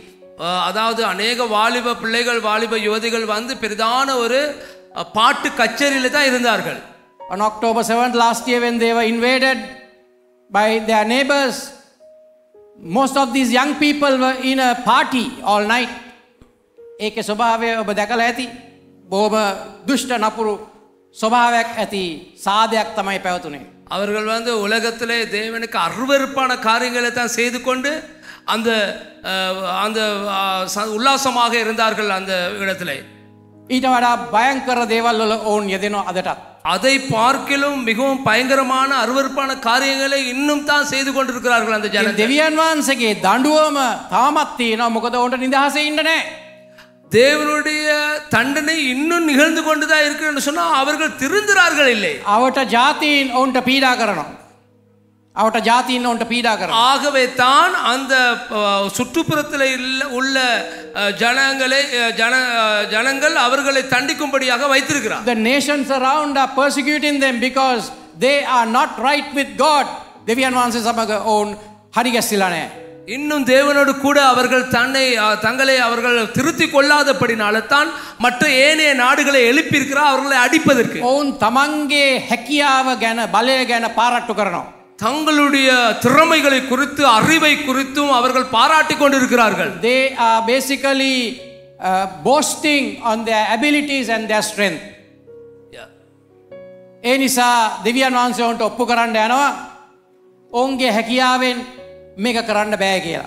அதாவது அநேக வாலிப பிள்ளைகள் வாலிப யுவதிகள் வந்து பெரிதான ஒரு பாட்டு கச்சேரியில தான் இருந்தார்கள்.
On October 7th last year, when they were invaded by their neighbors, most of these young people were in a party all night. ඒකේ ස්වභාවය ඔබ දැකලා ඇති. බොහොම දුෂ්ට නපුරු ස්වභාවයක් ඇති සාදයක් තමයි පැවතුනේ.
அவர்கள் வந்து உலகத்திலே தேவனுக்கு அருவருப்பான காரியங்களை தான் செய்து கொண்டு அந்த அந்த உல்லாசமாக இருந்தார்கள் அந்த இடத்திலே.
ඊට වඩා භයංකර දේවල් වල ඔවුන් යෙදෙනවා අදටත්.
அதை பார்க்கிலும் மிகவும் பயங்கரமான அருவருப்பான காரியங்களை இன்னும் தான் செய்து கொண்டிருக்கிறார்கள் அந்த ஜனங்கள்.
දෙවියන් වහන්සේගේ දඬුවම තාමත් තියෙනවා. මොකද ඔවුන්ට නිදහසේ ඉන්න නැහැ.
தேவனுடைய தண்டனை இன்னும் நிகழ்ந்து கொண்டுதான் இருக்குன்னு சொன்னா அவர்கள் திருந்துறார்கள் இல்லை.
අවට ජාතීන් ඔවුන්ට පීඩා කරනවා. අවට ජාතීන් ඔවුන්ට පීඩා කරනවා.
ஆகவே தான் அந்த சுற்றுப்புறத்தில் உள்ள ஜனங்கள் அவர்களை தண்டிக்கும்படியாக வைத்திருக்கிறார்.
The nations around are persecuting them because they are not right with God. දෙවියන් වහන්සේ සමග ඔවුන් හරි ගැස්සিলা නැහැ.
இன்னும் தேவனோடு கூட அவர்கள் தங்களை அவர்கள் திருத்திக் கொள்ளாதபடினால தான் மற்ற ஏனைய நாடுகளை எழுப்பி இருக்கிறார் அவர்களை அடிப்பதற்கு.
ඔවුන් තමන්ගේ හැකියාව ගැන බලය ගැන පාරට්ටු කරනවා.
தங்களுடைய திறமைகளை குறித்து அறிவை குறித்தும் அவர்கள் பாராட்டிக் கொண்டிருக்கிறார்கள்.
They are basically boasting on their abilities and their strength. ඒ නිසා දෙවියන් වහන්සේ උන්ට ඔප්පු කරන්න යනවා ඔවුන්ගේ හැකියාවෙන් මේක කරන්න බෑ කියලා.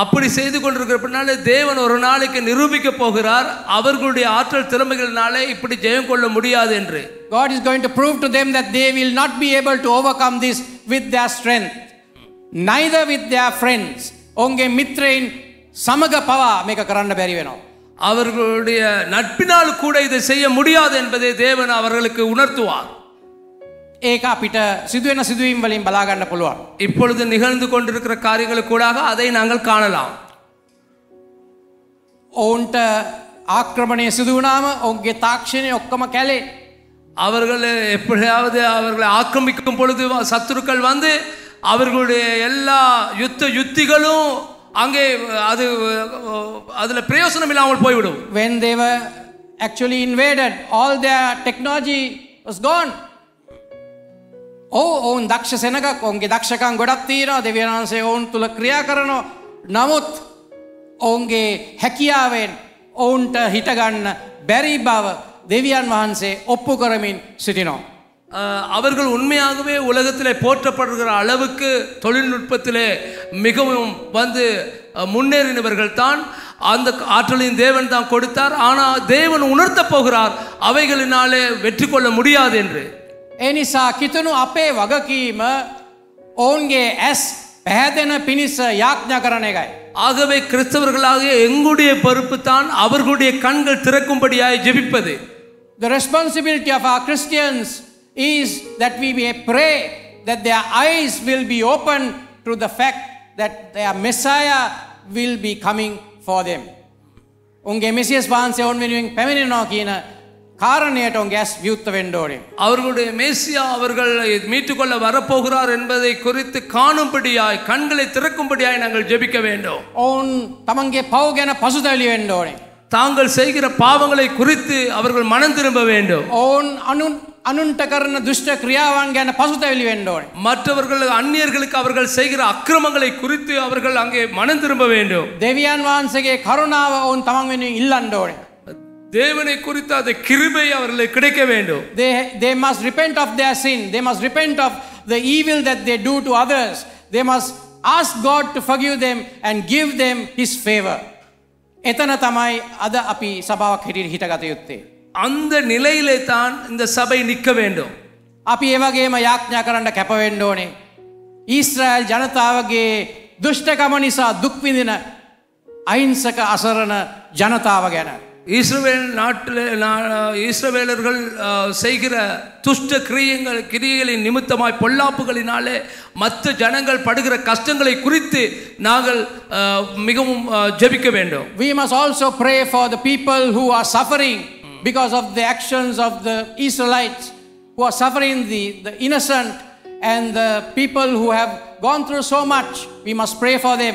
அப்படி செய்து கொண்டிருக்கிறதுனால தேவன் ஒரு நாளைக்கு நிரூபிக்க போகிறார் அவர்களுடைய ஆற்றல் திறமைகளினாலே இப்படி ஜெயம் கொள்ள முடியாது என்று.
God is going to prove to them that they will not be able to overcome this with their strength, neither with their friends. ඔවුන්ගේ මිත්‍රයින් සමග පවා මේක කරන්න බැරි වෙනවා.
அவர்களுடைய நட்பினால் கூட இதை செய்ய முடியாது என்பதை தேவன் அவர்களுக்கு உணர்த்துவார்.
ඒක අපිට සිදුවෙන සිදුවීම් වලින් බලා ගන්න පුළුවන්.
இப்பொழுது நிகழ்ந்து கொண்டிருக்கிற காரியங்களுக்கு கூடாக அதை நாங்கள் காணலாம்.
ඔවුන්ට ආක්‍රමණය සිදු වුණාම ඔවුන්ගේ තාක්ෂණය ඔක්කොම කැලේ.
அவர்கள் எப்படியாவது அவர்களை ஆக்கிரமிக்கும் பொழுது சத்துருக்கள் வந்து அவர்களுடைய எல்லா யுத்திகளும் அங்கே அதுல பிரயோசனம் இல்லாமல் போய்விடும்.
When they were actually invaded, all their technology was gone. ඔවුන් දක්ෂ සෙනගක් ඔවුන්ගේ දක්ෂකම් ගොඩක් තියෙනවා. දෙවියන් වහන්සේ ඔවුන් තුල ක්‍රියා කරනවා. නමුත් ඔවුන්ගේ හැකියාවෙන් ඔවුන්ට හිට ගන්න බැරි බව දෙවියන් වහන්සේ ඔප්පු කරමින් සිටිනවා.
அவர்கள் உண்மையாகவே உலகத்திலே போற்றப்படுகிற அளவுக்கு தொழில்நுட்பத்திலே மிகவும் வந்து முன்னேறினவர்கள் தான். அந்த ஆற்றலின் தேவன் தான் கொடுத்தார். ஆனால் தேவன் உணர்த்த போகிறார் அவைகளினாலே வெற்றி கொள்ள முடியாது என்று.
ඒ නිසා කිතුණු අපේ වගකීම ඔවුන්ගේ ඇස් පැහැදෙන පිණිස යාඥා කරන එකයි.
ஆகவே கிறிஸ்தவர்களாக எங்களுடைய பொறுப்பு தான் அவர்களுடைய கண்கள் திறக்கும்படியாய் ஜெபிப்பது.
The responsibility of our Christians is that we may pray that their eyes will be open to the fact that their Messiah will be coming for them. උන්ගේ මෙසියස් වහන්සේ ඔවුන් වෙනුවෙන් පැමිණෙනවා කියන காரணேட்ட உங்க ඇස් විවුර්ත වෙන්න ඕනේ.
அவர்களுடைய மேசியா அவர்கள் மீட்டுக்கொள்ள வரப்போகிறார் என்பதை குறித்து காணும்படியாய் கண்களை திறக்கும்படியாய் நாங்கள் ஜெபிக்க வேண்டும்.
ඔවුන් තමන්ගේ පව් ගැන පසුතැවිලි වෙන්න ඕනේ.
தாங்கள் செய்கிற பாவங்களை குறித்து அவர்கள் மனம் திரும்ப வேண்டும்.
ඔවුන් අනුන්ට කරන දුෂ්ට ක්‍රියාවන් ගැන පසුතැවිලි වෙන්න ඕනේ.
மற்றவர்கள் அந்நியர்களுக்கு அவர்கள் செய்கிற அக்கிரமங்களை குறித்து அவர்கள் அங்கே மனம் திரும்ப வேண்டும்.
දෙවියන් වහන්සේගේ කරුණාව ඔවුන් තමන් වෙනුවෙන් ඉල්ලන්න ඕනේ.
தேவனை குறித்து அந்த கிருபை அவர்களுக்கு கிடைக்க வேண்டும்.
They must repent of their sin. They must repent of the evil that they do to others. They must ask God to forgive them and give them his favor. එතන තමයි අද අපි සභාවක් හිටියට හිටගත යුත්තේ.
அந்த நிலையிலே தான் இந்த சபை நிற்க வேண்டும்.
අපි ඒ වගේම යාඥා කරන්න කැප වෙන්න ඕනේ. ඊශ්‍රායල් ජනතාවගේ දුෂ්ටකම නිසා දුක් විඳින අහිංසක අසරණ ජනතාව ගැන.
இஸ்ரவேல் நாட்டில் இஸ்ரவேலர்கள் செய்கிற துஷ்ட கிரியைகளின் நிமித்தமாய் பொல்லாப்புகளினாலே மற்ற ஜனங்கள் படுகிற கஷ்டங்களை குறித்து நாங்கள் மிகவும் ஜெபிக்க வேண்டும்.
We must also pray for the people who are suffering because of the actions of the Israelites, who are suffering, the innocent and the people who have gone through so much. We must pray for them,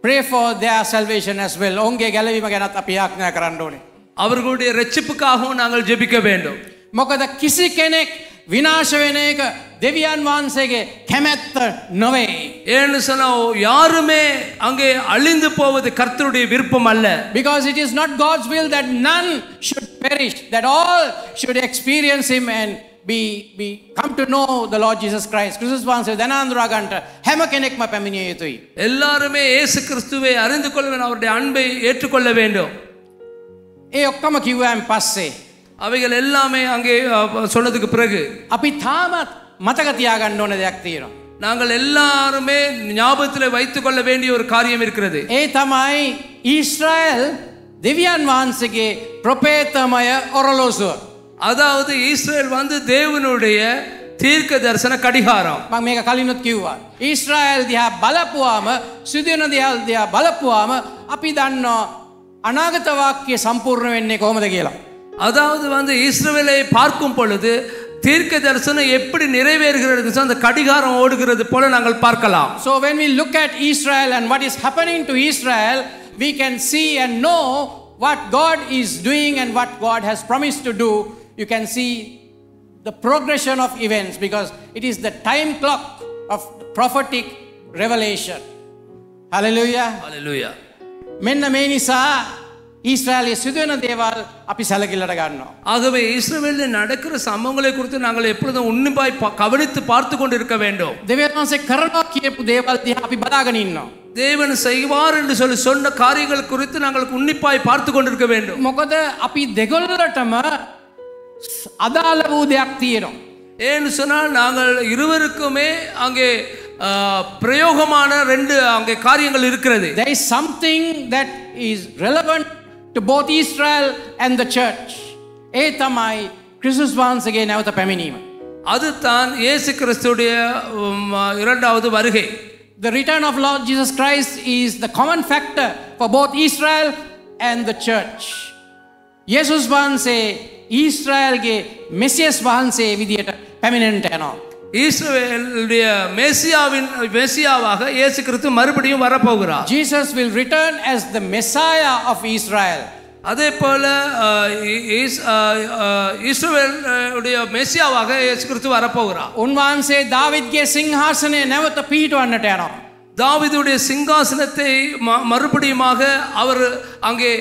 pray for their salvation as well. ඔවුන්ගේ ගැලවීම ගැනත් අපි යාඥා කරන්න ඕනේ.
அவர்களுடைய இரட்சிப்புக்காகவும் நாங்கள் ஜெபிக்க வேண்டும்.
මොකද කිසි කෙනෙක් විනාශ වෙන එක දෙවියන් වහන්සේගේ කැමැත්ත නොවේ.
ஏன்னு சொன்னா யாருமே அங்கே அழிந்து போவது கர்த்தருடைய விருப்பம் அல்ல.
Because it is not God's will that none should perish, that all should experience him and be come to know the Lord Jesus Christ. கிறிஸ்துஸ் වහන්සේ දනාන්දුරා ගන්නට හැම කෙනෙක්ම පැමිණිය යුතුයි.
எல்லாருமே இயேசு கிறிஸ்துவை அறிந்து கொள்ள வேண்டும், அவருடைய அன்பை ஏற்றுக்கொள்ள வேண்டும்.
ඒ ඔක්කොම කිව්වයන් පස්සේ
அவைகள் எல்லாமே அங்கே சொன்னதுக்கு பிறகு
අපි තාමත් මතක තියාගන්න ඕන දෙයක් තියෙනවා.
நாங்கள் எல்லாருமே ஞாபகத்தில் வைத்துக் கொள்ள வேண்டிய ஒரு காரியம் இருக்கிறது.
ඒ තමයි ඊශ්‍රායල් දෙවියන් වහන්සේගේ ප්‍රොපේතමය ඔරලෝසුව.
அதாவது இஸ்ரவேல் வந்து தேவனுடைய தீர்க்க தரிசன கடிகாரம்.
මම මේක කලිනුත් කිව්වා. ඊශ්‍රායල් දිහා බලපුවාම සිදුවෙන දිහා බලපුවාම අපි දන්නවා අනාගත වාක්‍ය සම්පූර්ණ වෙන්නේ කොහොමද කියලා.
அதாவது வந்து இஸ்ரவேலை பார்க்கும் பொழுது தீர்க்க தரிசனம் எப்படி நிறைவேறுகிறது அந்த கடிகாரம் ஓடுகிறது போல நாங்கள் பார்க்கலாம்.
So when we look at Israel and what is happening to Israel, we can see and know what God is doing and what God has promised to do. You can see the progression of events because it is the time clock of prophetic revelation. Hallelujah.
Hallelujah.
මෙන්න මේ නිසා ඊශ්‍රායලයේ සිදුවෙන දේවල් අපි සැලකිල්ලට ගන්නවා.
ஆகவே இஸ்ரவேலில் நடக்கிற சம்பவங்களை குறித்து நாங்கள் எப்பொழுதும் உன்னிப்பாய் கவனித்து பார்த்து கொண்டு இருக்க வேண்டும்.
දෙවියන් වහන්සේ කරනවා කියපු දේවල් දිහා අපි බලාගෙන ඉන්නවා.
தேவன் செய்வார் என்று சொல்லி சொன்ன காரியங்கள் குறித்து நாங்கள் உன்னிப்பாய் பார்த்து கொண்டு இருக்க வேண்டும்.
මොකද අපි දෙගොල්ලටම අදාළ වූ දෙයක් තියෙනවා.
ஏன்னு சொன்னால் நாங்கள் இருவருக்குமே அங்கே பிரயோகமான ரெண்டு அங்கே காரியங்கள் இருக்கிறது.
There is something that is relevant to both Israel and the church. ඒ තමයි ක්‍රිස්තුස් වහන්සේගේ නැවත පැමිණීම.
அதுதான் இயேசு கிறிஸ்துவுடைய இரண்டாவது வருகை.
The return of Lord Jesus Christ is the common factor for both Israel and the church. යේසුස් වහන්සේ ඊශ්‍රායල්ගේ මෙසියස් වහන්සේ විදියට පැමිණෙන්නට යනවා.
இஸ்ரவேலுடைய மெசியாவாக இயேசு கிறிஸ்து மறுபடியும் வரப்போகிறார்.
Jesus will return as the Messiah of Israel.
அதே போல இஸ்ரவேலுடைய மெசியாவாக இயேசு கிறிஸ்து வரப்போகிறார்.
උන්වහන්සේ දාවිද්ගේ සිංහාසනය නැවත පිහිටවන්නට යනවා.
தாவீதுடைய சிங்காசனத்தை மறுபடியுமாக அவர் அங்கே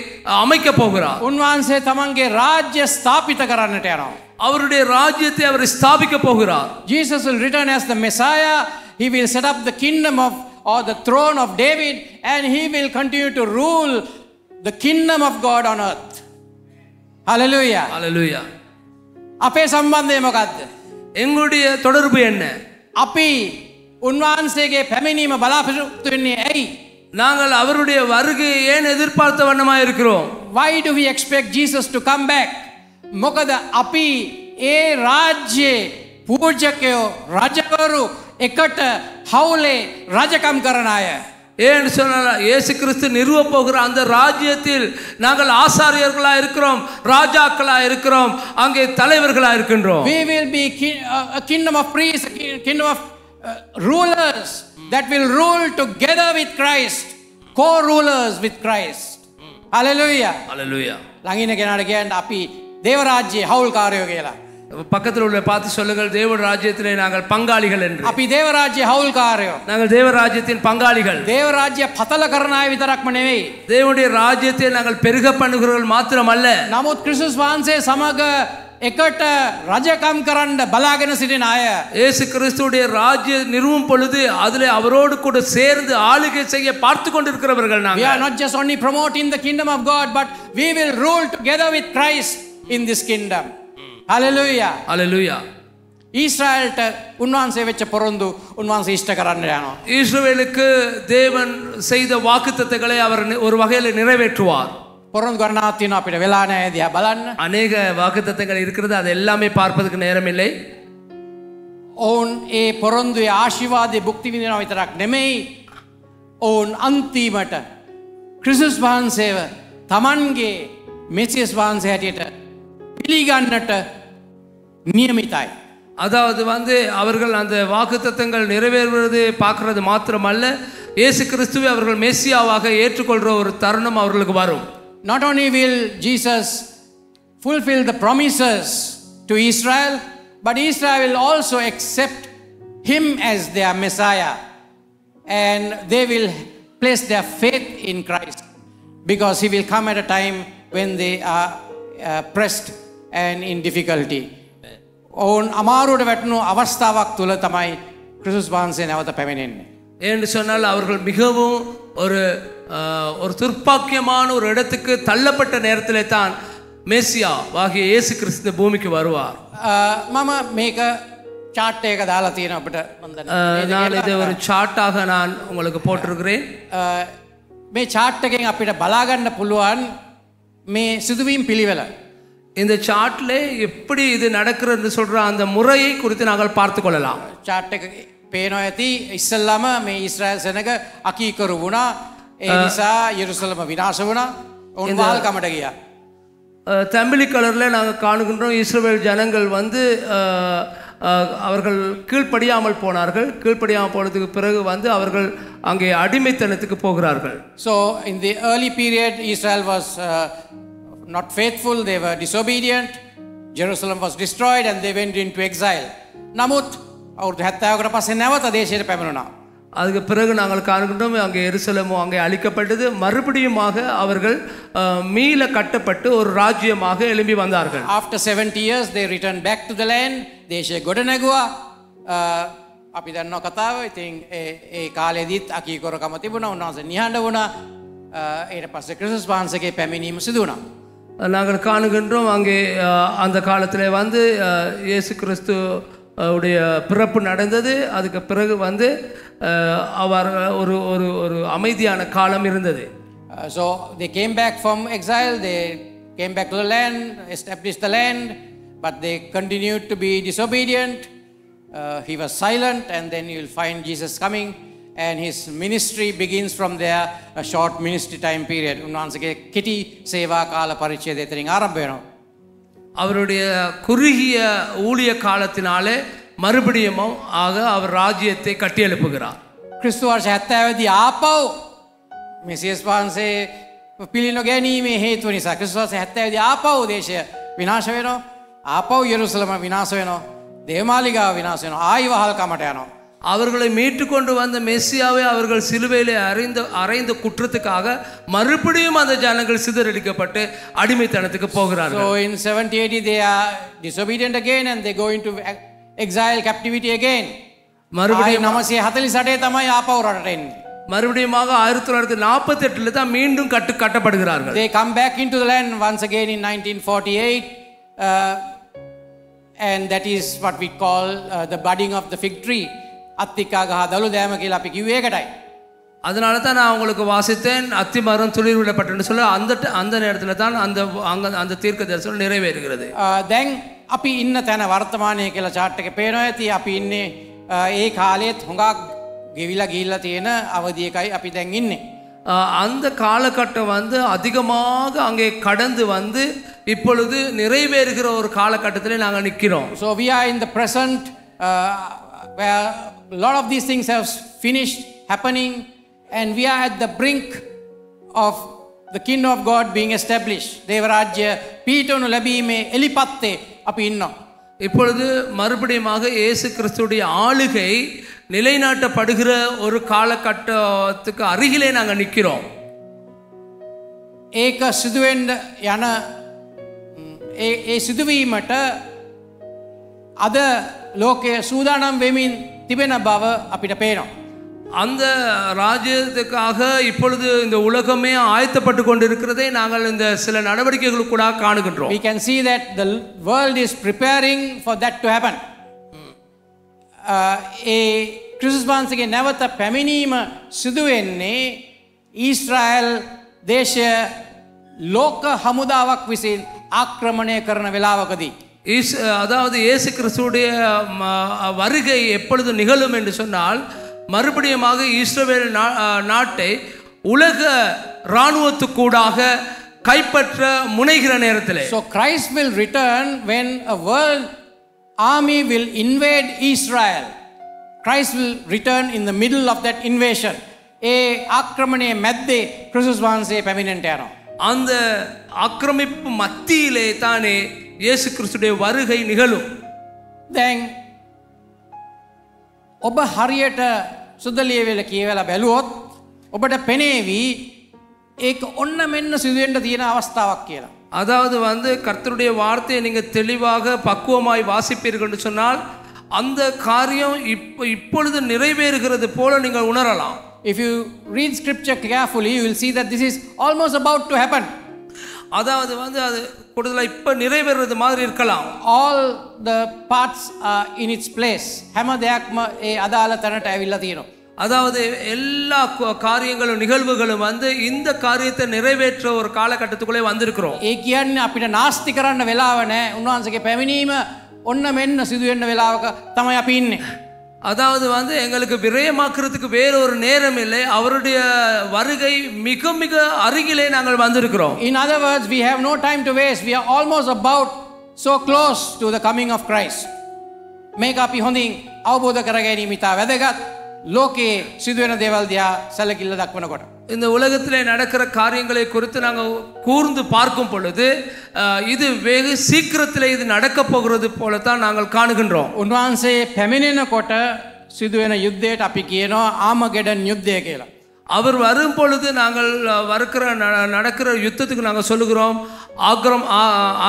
அமைக்க போகிறார்.
උන්වහන්සේ තමන්ගේ රාජ්‍ය ස්ථාපිත කරන්නට යනවා.
அவருடைய ராஜ்யத்தை அவர் ஸ்தாபிக்க போகிறார்.
Jesus will return as the Messiah. He will set up the kingdom of or the throne of David and he will continue to rule the kingdom of God on earth. Hallelujah.
Hallelujah.
අපේ සම්බන්ධය මොකක්ද?
எங்களுடைய தொடர்பு என்ன?
අපි උන්වහන්සේගේ පැමිණීම බලාපොරොත්තු වෙන්නේ ඇයි?
நாங்கள் அவருடைய வருகையை ஏன் எதிர்பார்த்த வண்ணமாக இருக்கிறோம்?
Why do we expect Jesus to come back? මොකද අපි ඒ රාජ්‍යයේ පූජකයෝ රජවරු එකට හවුලේ රජකම් කරන අය.
ஏன்னு சொன்னால் இயேசு கிறிஸ்து நிறுவ போகிற அந்த ராஜ்யத்தில் நாங்கள் ஆசாரியர்களா இருக்கிறோம், ராஜாக்களா இருக்கிறோம், அங்கே தலைவர்களா இருக்கின்றோம்.
We will be a kingdom of priests, a kingdom of rulers that will rule together with Christ, co-rulers with Christ. Hallelujah.
Hallelujah.
ළඟින කෙනාට කියන්න අපි දේව රාජ්‍යයේ හවුල්කාරයෝ කියලා.
பக்கத்தில் உள்ள பார்த்து சொல்லுங்கள், தேவ ராஜ்யத்திலே நாங்கள் பங்காளிகள் என்று.
අපි දේව රාජ්‍යයේ හවුල්කාරයෝ.
நாங்கள் தேவ ராஜ்யத்தின் பங்காளிகள்.
දේව රාජ්‍ය පතල කරන අය විතරක්ම නෙවෙයි.
தேவனுடைய ராஜ்யத்தை நாங்கள் பெருக பண்ணுகிறவர்கள் மாத்திரமல்ல.
නමුත් ක්‍රිස්තුස් වහන්සේ සමග එකට රජකම් කරන්න බලාගෙන සිටින අය.
இயேசு கிறிஸ்துவுடைய ராஜ்ய நிறுவும் பொழுது அதிலே அவரோடு கூட சேர்ந்து ஆளுகை செய்ய பார்த்து கொண்டிருக்கிறவர்கள் நாங்கள்.
We are not just only promoting the kingdom of God, but we will rule together with Christ in this kingdom. Hallelujah.
Hallelujah.
ඊශ්‍රායල්ට උන්වහන්සේ වෙච්ච පොරොන්දු උන්වහන්සේ ඉෂ්ට කරන්න යනවා.
இஸ்ரவேலுக்கு தேவன் செய்த வாக்குத்தத்தங்களை அவர் ஒரு வகையில் நிறைவேற்றுவார்.
පොරොන්දු ගණනාවක් තියෙනවා අපිට වෙලා නැහැ දිහා බලන්න.
அநேக வாக்குத்தத்தங்கள் இருக்கிறது, அது எல்லாமே பார்ப்பதற்கு நேரம் இல்லை.
ඔවුන් ඒ පොරොන්දුවේ ආශිර්වාදයේ භුක්ති විඳිනවා විතරක් නෙමෙයි, ඔවුන් අන්තිමට ක්‍රිස්තුස් වහන්සේව තමන්ගේ මෙසියස් වහන්සේ හැටියට පිළිගන්නට නියමිතයි.
அதாவது அவர்கள் அந்த வாக்குத்தத்தங்கள் நிறைவேறுவது பார்க்கறது மாத்திரமல்ல, இயேசு கிறிஸ்துவை அவர்கள் மெசியாவாக ஏற்றுக்கொள்கிற ஒரு தருணம் அவர்களுக்கு வரும்.
Not only will Jesus fulfill the promises to Israel, but Israel will also accept him as their Messiah, and they will place their faith in Christ, because he will come at a time when they are pressed and in difficulty. ඔවුන් අමාරුවට වැටුණු අවස්ථාවක් තුළ තමයි ක්‍රිස්තුස් වහන්සේ නැවත පැමිණෙන්නේ.
என்று சொன்னால் அவர்கள் மிகவும் ஒரு துர்ப்பாக்கியமான ஒரு இடத்துக்கு தள்ளப்பட்ட நேரத்திலே தான் மேசியா ஆகிய இயேசு கிறிஸ்து பூமிக்கு வருவார்.
මම මේක சார்ட் එක දාලා තියෙන අපිට
நான் இதை ஒரு சார்ட்டாக நான் உங்களுக்கு போட்டிருக்கிறேன்.
මේ சார்ட் එකෙන් අපිට බලා ගන්න පුළුවන් මේ සිදුවීම් පිළිවෙල.
இந்த சார்ட்ல எப்படி இது நடக்குதுன்னு சொல்ற அந்த முறையை குறித்து நாங்கள் பார்த்து கொள்ளலாம்.
சார்ட் එක පේනවා ඇති. ඉස්සල්ලාම මේ ඊශ්‍රායල් සෙනග අකීකරු වුණා. ඒ නිසා යෙරුසලම විනාශ වුණා. ඔවුන් වහල්කමට ගියා.
தம்பிலி கலர்ல நாங்கள் காணுகின்றோம், இஸ்ரவேல் ஜனங்கள் அவர்கள் கீழ்ப்படியாமல் போனார்கள். கீழ்ப்படியாமல் போனதுக்கு பிறகு அவர்கள் அங்கே அடிமைத்தனத்துக்கு போகிறார்கள்.
So in the early period Israel was not faithful, they were disobedient. Jerusalem was destroyed and they went into exile. නමුත් අවුරුදු 70කට පස්සේ නැවත දේශයට පැමිණුණා.
அதுக்கு பிறகு நாங்கள் காண்கின்றோம், அங்கே எருசலேமும் அங்கே அழிக்கப்பட்டது. மறுபடியுமாக அவர்கள் மீள கட்டப்பட்டு ஒரு ராஜ்யமாக எழும்பி வந்தார்கள்.
After 70 years they returned back to the land. දේශය ගොඩ නැගුවා. අපි දන්නවා කතාව. ඉතින් ඒ කාලෙදිත් අකීකරකම තිබුණා. උන්වහන්සේ නිහඬ වුණා. ඊට පස්සේ ක්‍රිස්තුස් වහන්සේගේ පැමිණීම සිදු වුණා.
நாங்கள் காணுகின்றோம், அங்கே அந்த காலத்தில் இயேசு கிறிஸ்து உடைய பிறப்பு நடந்தது. அதுக்கு பிறகு அவர் ஒரு ஒரு ஒரு அமைதியான காலம் இருந்தது.
So they came back from exile, they came back to the land, established the land, but they continued to be disobedient. He was silent, and then you will find Jesus coming, and his ministry begins from there, a short ministry time period. උන්වහන්සේගේ කෙටි සේවා කාල පරිච්ඡේදය එතනින් ආරම්භ වෙනවා.
அவருடைய குறுகிய ஊழிய காலத்தினாலே மறுபடியும் அவர் ராஜ்யத்தை கட்டியெழுப்புகிறார்.
ක්‍රිස්තු වර්ෂ 70 දී ආපහු මෙසියස් වහන්සේ පිළිනො ගැනීමේ හේතුව නිසා ක්‍රිස්තු වර්ෂ 70 දී ආපහු දේශය විනාශ වෙනවා. ආපහු යෙරුසලම විනාශ වෙනවා. දේවමාලිගාව විනාශ වෙනවා. ආයි වහල්කමට යනවා.
அவர்களை மீட்டு கொண்டு வந்த மெஸ்ஸியாவை அவர்கள் சிலுவையிலே அறைந்த குற்றத்துக்காக மறுபடியும் அந்த ஜனங்கள் சிதறடிக்கப்பட்டு அடிமைத்தனத்துக்கு போகிறார்கள்.
So in 70 AD they are disobedient again and they go into exile captivity again. மறுபடியும் 948 තමයි ආපහු රටට එන්නේ.
மறுபடியுமாக 1948 தான் மீண்டும் கட்டப்படுகிறார்கள்.
They come back into the land once again in 1948, and that is what we call the budding of the fig tree. අත්තිකා ගහ දළු දෑම කියලා අපි කිව්වේ ඒකටයි.
அதனால தான் நான் உங்களுக்கு வாசித்தேன், அத்தி மரம் துளிர் விடப்பட்டன்னு சொல்ல அந்த நேரத்தில் தான் அந்த தீர்க்க தரிசனம் நிறைவேறுகிறது.
දැන් අපි ඉන්න තැන වර්තමානයේ කියලා chart එකේ පේනවා ඇති. අපි ඉන්නේ ඒ කාලෙත් හුඟක් ගෙවිලා ගිහිල්ලා තියෙන අවධියකයි අපි දැන් ඉන්නේ.
அந்த காலகட்டம் அதிகமாக அங்கே கடந்து இப்பொழுது நிறைவேறுகிற ஒரு காலகட்டத்தில் நாங்கள் நிற்கிறோம்.
So we are in the present where a lot of these things have finished happening, and we are at the brink of the kingdom of God being established. தேவராஜ்ய பீඨonu ලැබීමේ එලිපත්තේ අපි ඉන්නවා.
இப்பொழுது மறுபடியுமாக இயேசு கிறிஸ்துடைய ஆளுகை நிலைநாட்டப்படுகிற ஒரு காலகட்டத்துக்கு அருகிலே நாங்கள் நிற்கிறோம்.
ඒක සිදුවෙන්න යන ඒ සිදුවීමට අද ලෝකයේ සූදානම් වෙමින් තිබෙන බව අපිට පේනවා.
அந்த ராஜ்யத்துக்காக இப்பொழுது இந்த உலகமே ஆயத்தப்பட்டு கொண்டிருக்கிறதை நாங்கள் இந்த சில நடவடிக்கைகளுக்கு கூட காணுகின்றோம்.
We can see that the world is preparing for that to happen. ඒ ක්‍රිස්තුස් වහන්සේගේ නැවත පැමිණීම සිදු වෙන්නේ ඊශ්‍රායල් දේශය ලෝක හමුදාවක් විසින් ආක්‍රමණය කරන වෙලාවකදී.
அதாவது இயேசு கிறிஸ்துவுடைய வருகை எப்பொழுது நிகழும் என்று சொன்னால் மறுபடியுமாக இஸ்ரவேல் நாட்டை உலக இராணுவத்துக்கூடாக கைப்பற்ற முனைகிற நேரத்திலே.
So Christ will return when a world army will invade Israel. Christ will return in the middle of that invasion. ඒ ආක්‍රමණයේ මැද්දේ ක්‍රිස්තුස් වහන්සේ පැමිණෙන්නට යනවා.
அந்த ஆக்கிரமிப்பு மத்தியிலே தானே இயேசு கிறிஸ்துடைய வருகை நிகழும்.
දැන් ඔබ හරියට සුදලියවෙල කියවලා බැලුවොත් ඔබට පෙනේවි ඒක ඔන්න මෙන්න සිදුවෙන්න තියෙන අවස්ථාවක් කියලා.
அதாவது கர்த்தருடைய வார்த்தையை நீங்க தெளிவாக பக்குவமாய் வாசிப்பீர்கள் என்று சொன்னால் அந்த காரியம் இப்பொழுது நிறைவேறுகிறது போல நீங்கள் உணரலாம்.
If you read scripture carefully, you will see that this is almost about to happen.
அதாவது அது கூடுதலா இப்ப நிறைவேறுறது மாதிரி இருக்கலாம்.
All the parts are in its place. හැම දෙයක්ම ඒ අදාළ තැනට ඇවිල්ලා තියෙනවා.
அதாவது எல்லா காரியங்களும் நிகழ்வுகளும் இந்த காரியத்தை நிறைவேற்ற ஒரு காலகட்டத்துக்குள்ளே வந்திருக்கிறோம்.
ඒ කියන්නේ අපිට නාස්ති කරන්න වෙලාව නැහැ. උන්වහන්සේගේ පැමිණීම ඔන්න මෙන්න සිදු වෙන්න වෙලාවක තමයි අපි ඉන්නේ.
அதாவது எங்களுக்கு விரயமாக்குறதுக்கு வேற ஒரு நேரம் இல்லை. அவருடைய வருகை மிக மிக அருகிலே நாங்கள் வந்திருக்கிறோம்.
In other words, we have no time to waste. We are almost about so close to the coming of Christ. මේක අපි හොඳින් අවබෝධ කර ගැනීම ඉතා වැදගත්. ලෝකේ සිදුවෙන දේවල් දිහා සැලකිල්ල දක්වනකොට.
இந்த உலகத்திலே நடக்கிற காரியங்களை குறித்து நாங்கள் கூர்ந்து பார்க்கும் பொழுது இது வெகு சீக்கிரத்திலே இது நடக்க போகிறது போலத்தான் நாங்கள் காணுகின்றோம்.
උන්වහන්සේ පැමිණෙනකොට සිදුවෙන යුද්ධයට අපි කියනවා ආමගෙඩන් යුද්ධය කියලා.
அவர் வரும் பொழுது நாங்கள் நடக்கிற யுத்தத்துக்கு நாங்கள் சொல்லுகிறோம்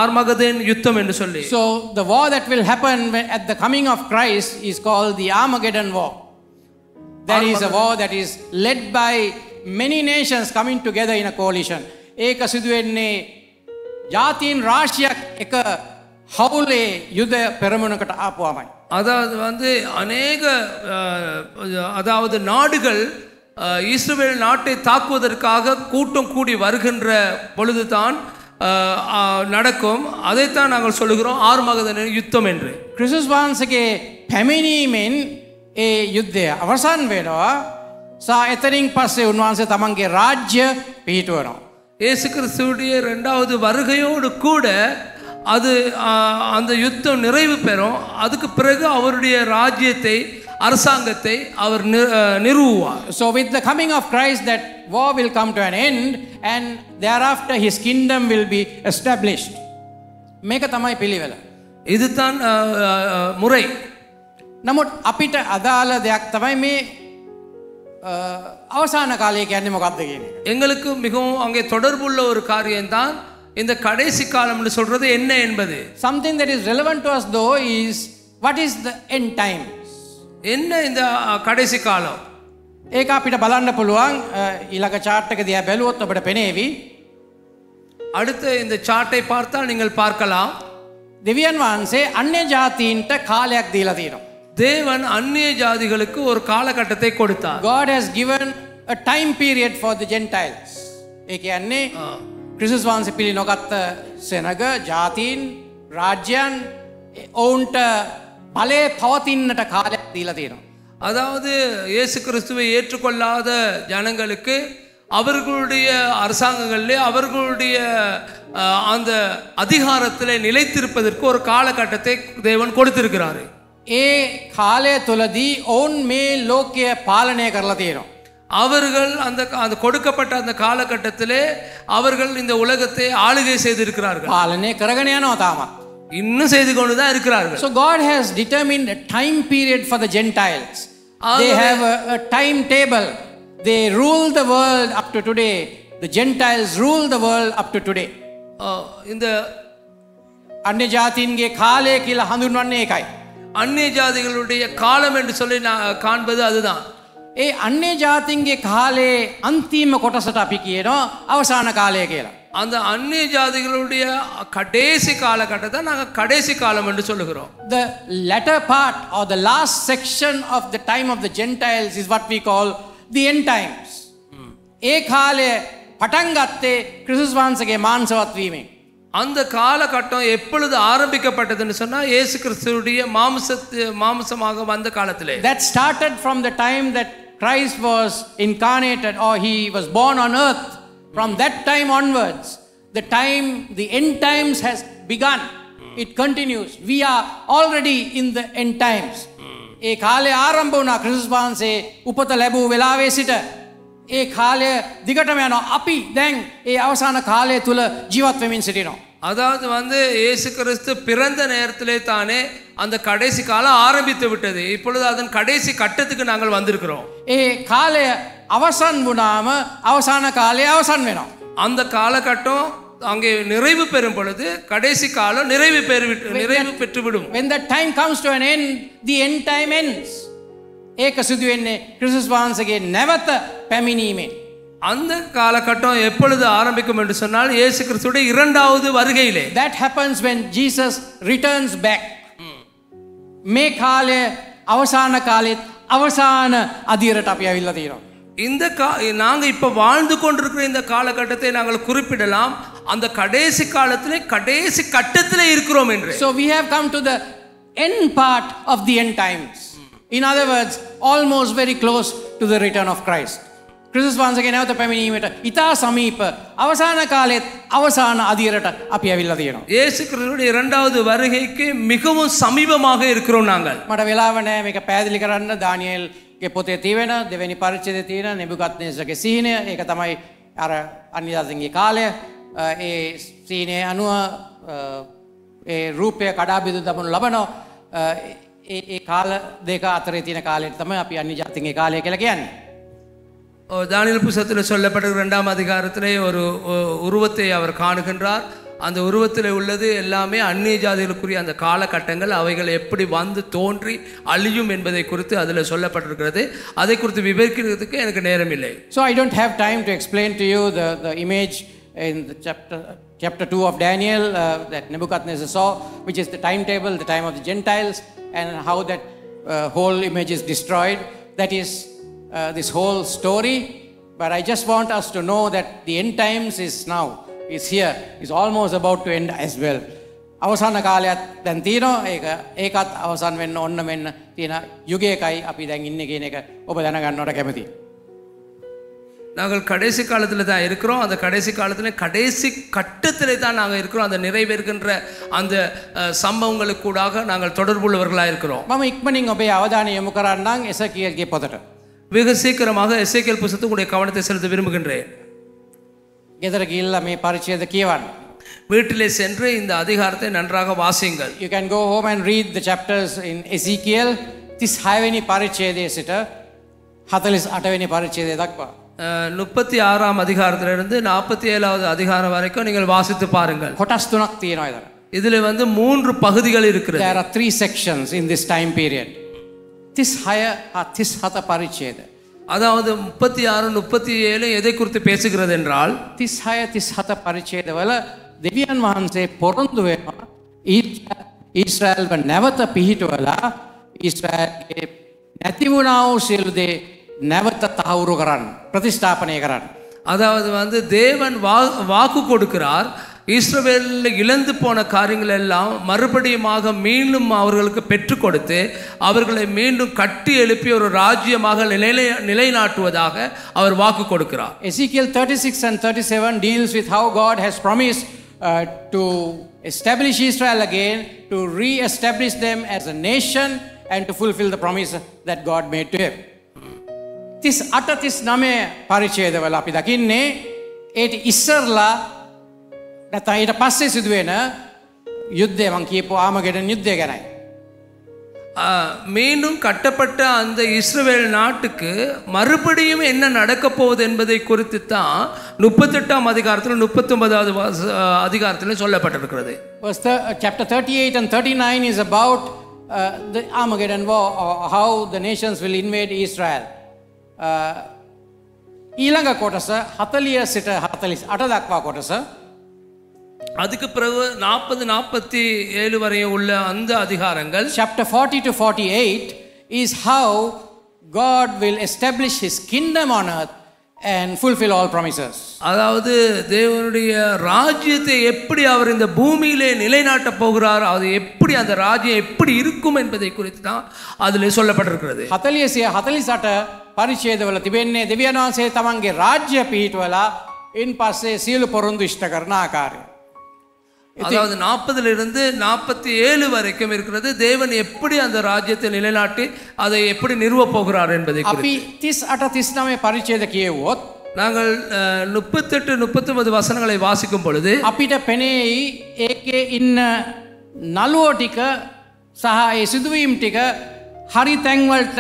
ஆர்மகதன் யுத்தம் என்று சொல்லி.
So the war that will happen at the coming of Christ is called the Armageddon war. That is a war that is led by many nations coming together in a coalition. ඒක සිදුවෙන්නේ ජාතීන් රාශියක් එක හවුලේ යුද පෙරමුණකට ආපුවාමයි.
அதாவது நாடுகள் இஸ்ரவேல் நாட்டை தாக்குவதற்காக கூட்டம் கூடி வருகின்ற பொழுதுதான் நடக்கும். அதைத்தான் நாங்கள் சொல்லுகிறோம் ஆர்மகதன் யுத்தம் என்று.
ක්‍රිස්තුස් වහන්සේගේ පැමිණීමෙන් ඒ යුද්ධය අවසන් වෙනවා. එතනින් පස්සේ උන්වහන්සේ තමන්ගේ රාජ්‍ය පිහිටුවනවා.
இயேசு கிறிஸ்துவுடைய இரண்டாவது வருகையோடு கூட அந்த யுத்தம் நிறைவு பெறும். அதுக்கு பிறகு அவருடைய ராஜ்யத்தை அரசாங்கத்தை அவர் நிறுவுவார்.
So with the coming of Christ that war will come to an end and thereafter his kingdom will be established. මේක තමයි පිළිවෙල.
இதுதான் முறை.
නමුත් අපිට අදාළ දෙයක් තමයි මේ අවසාන කාලය කියන්නේ මොකක්ද කියන එක.
எங்களுக்கு மிகவும் அங்கே தொடர்புள்ள ஒரு காரியம்தான் இந்த கடைசி காலம்னு சொல்றது என்ன என்பது.
Something that is relevant to us though is what is the end time.
என்ன இந்த கடைசி காலம்?
ඒක අපිට බලන්න පුළුවන් ඊළඟ chart එක දිහා බැලුවොත් අපිට පෙනේවි.
அடுத்து இந்த சார்ட்டை பார்த்தால் நீங்கள் பார்க்கலாம்.
දෙවියන් වහන්සේ අන්‍ය ජාතීන්ට කාලයක් දීලා තියෙනවා.
தேவன் அந்நிய ஜாதிகளுக்கு ஒரு காலகட்டத்தை கொடுத்தார்.
God has given a time period for the Gentiles. ඒ කියන්නේ ක්‍රිස්තුස් වහන්සේ පිළි නොගත්ත සෙනග ජාතීන් රාජ්‍යයන් ඔවුන්ට බලය පවතින්නට කාලයක් දීලා තියෙනවා.
அதாவது இயேசு கிறிஸ்துவை ஏற்றுக்கொள்ளாத ஜனங்களுக்கு அவர்களுடைய அரசாங்கங்களிலே அவர்களுடைய அந்த அதிகாரத்திலே நிலைத்திருப்பதற்கு ஒரு காலகட்டத்தை தேவன் கொடுத்திருக்கிறார்.
ඒ කාලය තුලදී ඔවුන් මේ ලෝකය පාලනය කරලා තියෙනවා.
அவர்கள் அந்த கொடுக்கப்பட்ட அந்த காலகட்டத்திலே அவர்கள் இந்த உலகத்தை ஆளுகை செய்திருக்கிறார்கள்.
පාලනය කරගෙන යනවා තාමත්.
இன்னும் செய்து கொண்டு தான் இருக்கிறார்கள்.
So God has determined a time period for the Gentiles. They have a timetable. They rule the world up to today. The Gentiles rule the world up to today.
இந்த
අන්‍ය ජාතීන්ගේ කාලය කියලා හඳුන්වන්නේ ඒකයි.
அந்நிய ஜாதிகளுடைய காலம் என்று சொல்லி காண்பது அதுதான்.
ඒ අන්‍ය ජාතීන්ගේ කාලේ අන්තිම කොටසට අපි කියනවා අවසාන කාලය කියලා.
அந்த அந்நிய ஜாதிகளுடைய கடைசி காலகட்டத்தை நாங்கள் கடைசி காலம் என்று சொல்லுகிறோம்.
The latter part or the last section of the time of the Gentiles is what we call the end times. ඒ කාලය පටන් ගත්තේ ක්‍රිස්තුස් වහන්සේගේ මාංශවත් වීමෙන්.
அந்த காலகட்டம் எப்பொழுது ஆரம்பிக்கப்பட்டதுன்னு சொன்னா இயேசு கிறிஸ்துவுடைய மாம்சமாக வந்த காலத்திலே.
That started from the time that Christ was incarnated or he was born on earth. From that time onwards, the end times has begun. It continues. We are already in the end times. ඒ කාලේ ආරම්භ වුණා ක්‍රිස්තුස් වහන්සේ උපත ලැබූ වෙලාවේ සිට. ඒ කාලය දිගටම යනවා. අපි දැන් ඒ අවසාන කාලය තුල ජීවත් වෙමින් සිටිනවා.
அதாவது இயேசு கிறிஸ்து பிறந்த நேரத்திலே தானே அந்த கடைசி காலம் ஆரம்பித்து விட்டது. இப்பொழுது அதன் கடைசி கட்டத்துக்கு நாங்கள் வந்திருக்கிறோம்.
ඒ කාලය අවසන් වුණාම අවසාන කාලය අවසන් වෙනවා.
அந்த காலகட்டம் அங்கே நிறைவு பெறும் பொழுது கடைசி காலம் நிறைவு பெற்றுவிடும்.
When that time comes to an end, the end time ends. ඒක සිදු වෙන්නේ ක්‍රිස්තුස් වහන්සේගේ නැවත පැමිණීමෙන්.
அந்த காலகட்டம் எப்பொழுது ஆரம்பிக்கும் என்று சொன்னால் இயேசு கிறிஸ்துவின் இரண்டாவது வருகையிலே.
That happens when Jesus returns back. මේ කාලය අවසාන කාලෙත් අවසාන අදියරට අපි ඇවිල්ලා තියෙනවා.
இந்த நாங்க இப்ப வாழ்ந்து கொண்டிருக்கிற இந்த காலகட்டத்தை நாங்கள் குறிப்பிடலாம் அந்த கடைசி காலத்திலே கடைசி கட்டத்திலே இருக்கிறோம் என்று.
So we have come to the end part of the end times. In other words, almost very close to the return of Christ. ක්‍රිස්තුස් වහන්සේගේ නැවත පැමිණීමට ඉතා සමීප අවසාන කාලෙත් අවසාන අදියරට අපි ඇවිල්ලා තියෙනවා.
இயேசு கிறிஸ்துவின் இரண்டாவது வருகைக்கு மிகவும் சமீபமாக இருக்கிறோம் நாங்கள்.
මට වෙලාව නැහැ මේක පැහැදිලි කරන්න. දානියෙල්ගේ පොතේ තියෙන දෙවෙනි පරිච්ඡේදයේ තියෙන නෙබුකද්නේසර්ගේ සීනය ඒක තමයි අර අන්‍යජාතින්ගේ කාලය. ඒ සීනය අනුව ඒ රූපය කඩා බිඳ දමනු ලබනවා. ඒ කාල දෙක අතරේ තියෙන කාලයට තමයි අපි අන්‍යජාතින්ගේ කාලය කියලා කියන්නේ.
தானியேல் புத்தகத்தில் சொல்லப்பட்ட 2ஆம் அதிகாரத்திலே ஒரு உருவத்தை அவர் காணுகின்றார். அந்த உருவத்தில் உள்ளது எல்லாமே அந்நிய ஜாதிகளுக்குரிய அந்த காலகட்டங்கள் அவைகள் எப்படி வந்து தோன்றி அழியும் என்பதை குறித்து அதில் சொல்லப்பட்டிருக்கிறது. அதை குறித்து விவரிக்கிறதுக்கு எனக்கு நேரம் இல்லை.
So I don't have time to explain to you the image in the chapter 2 of Daniel that Nebuchadnezzar saw, which is the timetable, the time of the Gentiles, and how that whole image is destroyed. That is this whole story. But I just want us to know that the end times is now, is here, is almost about to end as well. අවසාන කාලයක් දැන් තියෙනවා. ඒකත් අවසන් වෙන්න ඕන්න වෙන්න තියෙන යුගයකයි අපි දැන් ඉන්නේ කියන එක ඔබ දැනගන්නවට කැමතියි.
நாங்கள் கடைசி காலத்தில் தான் இருக்கிறோம். அந்த கடைசி காலத்தில் கடைசி கட்டத்திலே தான் நாங்கள் இருக்கிறோம். அந்த நிறைவேறுகின்ற அந்த சம்பவங்களுக்கூடாக நாங்கள் தொடர்புள்ளவர்களாக இருக்கிறோம்.
මම ඉක්මනින් ඔබේ අවධානය යොමු කරන්නම් එසකියල්ගේ පොතට.
மிக சீக்கிரமாக எசேக்கியேல் புத்தகத்துடைய கவனத்தை செலுத்த விரும்புகின்றேன்.
ගෙදර ගිහිල්ලා මේ පරිච්ඡේද කියවන්න.
வீட்டிலே சென்று இந்த அதிகாரத்தை நன்றாக வாசியுங்கள்.
You can go home and read the chapters in Ezekiel 36 වෙනි පරිච්ඡේදයේ සිට 48 වෙනි පරිච්ඡේදය දක්වා.
36ஆம் அதிகாரத்திலிருந்து 47வது அதிகாரம் வரைக்கும் நீங்கள் வாசித்து பாருங்கள்.
කොටස් තුනක් තියෙනවා එතන.
இதிலே 3 பகுதிகள் இருக்கிறது.
There are 3 sections in this time period. 36 පරිච්ඡේද.
அதாவது 36 37 எதை குறித்து பேசுகிறது என்றால்
36 පරිච්ඡේදවල දෙවියන් වහන්සේ පොරොන්දු වෙනවා ඊශ්‍රායල්ව නැවත පිහිටවලා ඊශ්‍රායල්ගේ නැති වුණා වූ සියලු දේ නැවත තහවුරු කරන්න ප්‍රතිස්ථාපනය කරන්න.
அதாவது தேவன் வாக்கு கொடுக்கிறார். இஸ்ரவேலில் இழந்து போன காரியங்கள் எல்லாம் மறுபடியுமாக மீண்டும் அவர்களுக்கு பெற்றுக் கொடுத்து அவர்களை மீண்டும் கட்டி எழுப்பி ஒரு ராஜ்யமாக நிலைநாட்டுவதாக அவர் வாக்கு கொடுக்கிறார்.
Ezekiel 36 and 37 deals with how God has promised to establish Israel again, to re-establish them as a nation and to fulfill the promise that God made to him. 38-39 පරිච්ඡේදවල අපි දකින්නේ ඒට ඉස්සරලා නැත්නම් ඊට පස්සේ සිදුවෙන යුද්ධය මං කියපු ආමගෙඩන් යුද්ධය ගැනයි.
மீண்டும் கட்டப்பட்ட அந்த இஸ்ரவேல் நாட்டுக்கு மறுபடியும் என்ன நடக்க போகுது என்பதை குறித்து தான் 38ஆம் அதிகாரத்தில் 39வது அதிகாரத்தில் சொல்லப்பட்டிருக்கிறது.
Chapter 38 and 39 is about the Armageddon war, or how the nations will invade Israel. ඊළඟ කොටස 40 සිට 48 දක්වා කොටස
அதுக்கு பிறகு 40-47 வரையும் உள்ள அந்த அதிகாரங்கள்,
chapter 40 to 48 is how God will establish his kingdom on earth and fulfill all promises.
அதாவது தேவனுடைய ராஜ்யத்தை எப்படி அவர் இந்த பூமியிலே நிலைநாட்ட போகிறார், அது எப்படி அந்த ராஜ்யம் எப்படி இருக்கும் என்பதை குறித்து தான் அதில் சொல்லப்பட்டிருக்கிறது.
48 පරිච්ඡේදවල තිබෙන්නේ දෙවියන් වහන්සේ තමන්ගේ රාජ්‍ය පිහිටුවලා ඉන් පස්සේ සියලු පොරොන්දු ඉෂ්ට කරන ආකාරය.
அதாவது 40 47 வரைக்கும் இருக்கிறது தேவன் எப்படி அந்த ராஜ்யத்தை நிலைநாட்டி அதை எப்படி நிறுவ போகிறார் என்பதை
අපි 38 39 පරිච්ඡේද කියවුවොත්
நாங்கள் 38-39 වசனங்களை வாசிக்கும் பொழுது
අපිට පෙනෙයි ඒකේ ඉන්න නළුවෝ ටික සහ ඒ සිදුවීම් ටික හරි තැන් වලට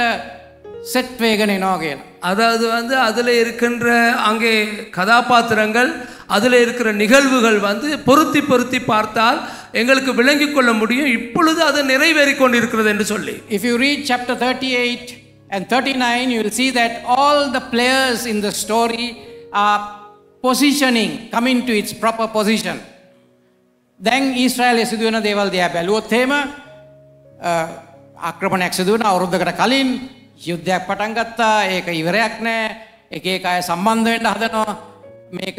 செட் வேகன் எනවා කියලා.
அதாவது வந்து அதில் இருக்கின்ற அங்கே கதாபாத்திரங்கள் அதில் இருக்கிற நிகழ்வுகள் வந்து பொருத்தி பார்த்தால் எங்களுக்கு விளங்கிக் கொள்ள முடியும் இப்பொழுது அது நிறைவேறி கொண்டிருக்கிறது என்று சொல்லி.
If you read chapter 38 and 39 you will see that all the players in the story are positioning, coming to its proper position. දැන් ඊශ්‍රායලයේ සිදුවෙන දේවල් දිහා බැලුවොත් එහෙම ආක්‍රමණයක් සිදු වෙන අවුරුද්දකට කලින් යුද්ධයක් පටන් ගත්තා. ඒක ඉවරයක් නෑ. එක එක අය සම්බන්ධ වෙන්න හදනවා. මේක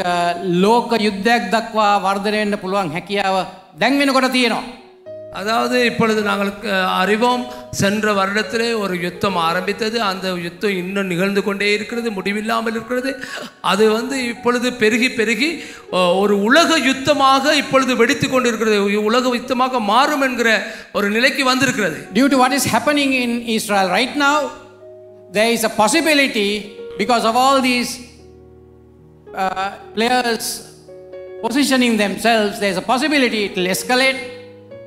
ලෝක යුද්ධයක් දක්වා වර්ධනය වෙන්න පුළුවන් හැකියාව දැන් වෙනකොට තියෙනවා.
அதாவது இப்பொழுது நாங்கள் அறிவோம், சென்ற வருடத்திலே ஒரு யுத்தம் ஆரம்பித்தது. அந்த யுத்தம் இன்னும் நிகழ்ந்து கொண்டே இருக்கிறது, முடிவில்லாமல் இருக்கிறது. அது வந்து இப்பொழுது பெருகி ஒரு உலக யுத்தமாக இப்பொழுது வெடித்து கொண்டிருக்கிறது. உலக யுத்தமாக மாறும் என்கிற ஒரு நிலைக்கு வந்திருக்கிறது.
Due to what is happening in Israel right now, there is a possibility, because of all these players positioning themselves, there is a possibility it will escalate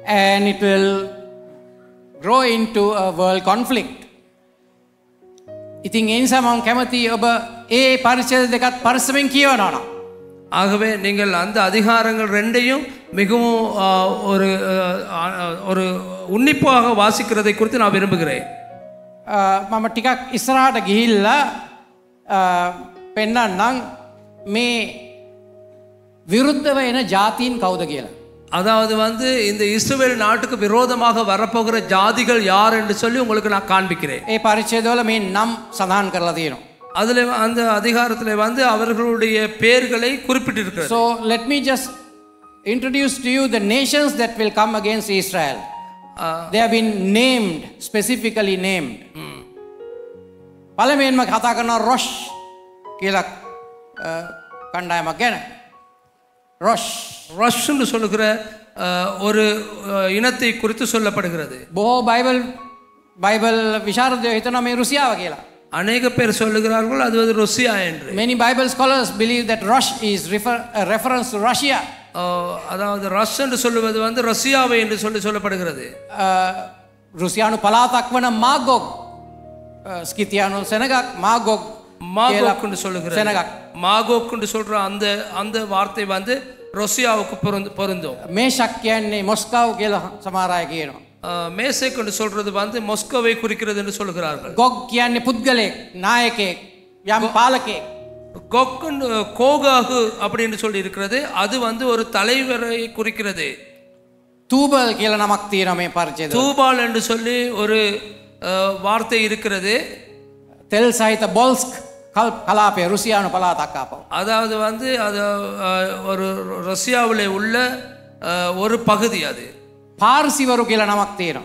and it will grow into a world conflict. ඉතින් ඒ නිසා මම කැමති ඔබ ඒ පරිච්ඡේද දෙකත් පරිස්සමෙන් කියවනවා.
ஆகவே நீங்கள் அந்த அதிகாரங்கள் ரெண்டையும் மிகவும் ஒரு உன்னிப்பாக வாசிக்கிறதை குறித்து நான் விரும்புகிறேன்.
මම ටිකක් ඉස්සරහට ගිහිල්ලා පෙන්නන්නම් මේ විරුද්ධව එන ජාතීන් කවුද කියලා.
அதாவது வந்து இந்த இஸ்ரவேல் நாட்டுக்கு விரோதமாக வரப்போகிற ஜாதிகள் யார் என்று சொல்லி உங்களுக்கு நான் காண்பிக்கிறேன்.
ඒ පරිච්ඡේදවල මේ නම් සඳහන් කරලා තියෙනවා.
அதில் அந்த அதிகாரத்தில் வந்து அவர்களுடைய பெயர்களை குறிப்பிட்டிருக்கிறது.
So let me just introduce to you the nations that will come against Israel. They have been named, specifically named. පළමුවෙන්ම කතා කරනවා රොෂ් කියලා කණ්ඩායමක් ගැන.
ரஷ் என்று சொல்லுகிற ஒரு இனத்தை குறித்து சொல்லப்படுகிறது.
බොහෝ බයිබල් විශාරදයෝ හිතනවා මේ රුසියාව කියලා.
அநேக பேர் சொல்லுகிறார்கள் அது வந்து ருசியா என்று.
Many Bible scholars believe that Rosh is a reference to Russia.
அதாவது ரஷ் என்று சொல்லுவது வந்து ரஷ்யாவை என்று சொல்லப்படுகிறது.
ருசியானு பலாத்தක් වන මාගොග්, ස්කිතියානු සෙනගක්, මාගොග්
என்று சொல்லுகிறது. செனகக் மாகோக் என்று சொல்ற அந்த வார்த்தை வந்து ரஷ்யாவுக்கு பொருந்தும்.
மேஷக் කියන්නේ මොස්කව් කියලා සමහර අය කියනවා.
மேசேக் என்று சொல்றது வந்து மாஸ்கோவை குறிக்கிறது என்று சொல்கிறார்கள்.
ගොග් කියන්නේ පුද්ගලෙක්, නායකයෙක්, යම් පාලකයෙක්.
கோகாகு அப்படின்னு சொல்லி இருக்கிறது, அது வந்து ஒரு தலைவரை குறிக்கிறது.
தூபல் කියලා නමක් තියෙනවා මේ පරිච්ඡේදය.
தூபால் என்று சொல்லி ஒரு வார்த்தை இருக்கிறது.
තෙල් සහිත බොල්ස්ක් கலாபே ருசியானு பலாத்தக் ஆப்போம்.
அதாவது வந்து அது ஒரு ரஷ்யாவில் உள்ள ஒரு பகுதி. அது
පාර්සිවරු කියලා නමක් තියෙනවා.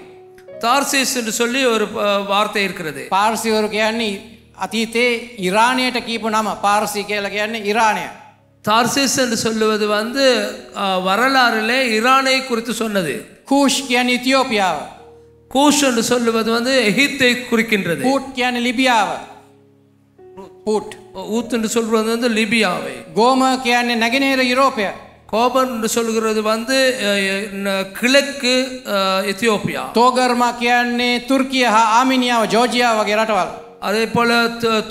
තාර්සිස් என்று சொல்லி ஒரு வார்த்தை இருக்கிறது.
පාර්සිවරු කියන්නේ අතීතේ ඉරානයට කියපු නම. පාර්සි කියලා කියන්නේ ඉරානය.
තාර්සිස් என்று சொல்லுவது வந்து வரலாறிலே ஈரானை குறித்து சொன்னது.
கூஷ் කියන්නේ ඉතිயோපියාව.
கூஷ் என்று சொல்லுவது வந்து எகிப்தை குறிக்கின்றது.
பூட் කියන්නේ லிபியாව. பூட்
ஊத் என்று சொல்வது வந்து லிபியாவை.
கோம කියන්නේ නැගෙනහිර යුරෝපය.
கோபன் என்று சொல்கிறது வந்து கிழக்கு எத்தியோப்பியா.
தோகர்மா කියන්නේ துர்க்கிය හා ආමිනියාව, ජෝර්ජියාව වගේ රටවල්.
அதே போல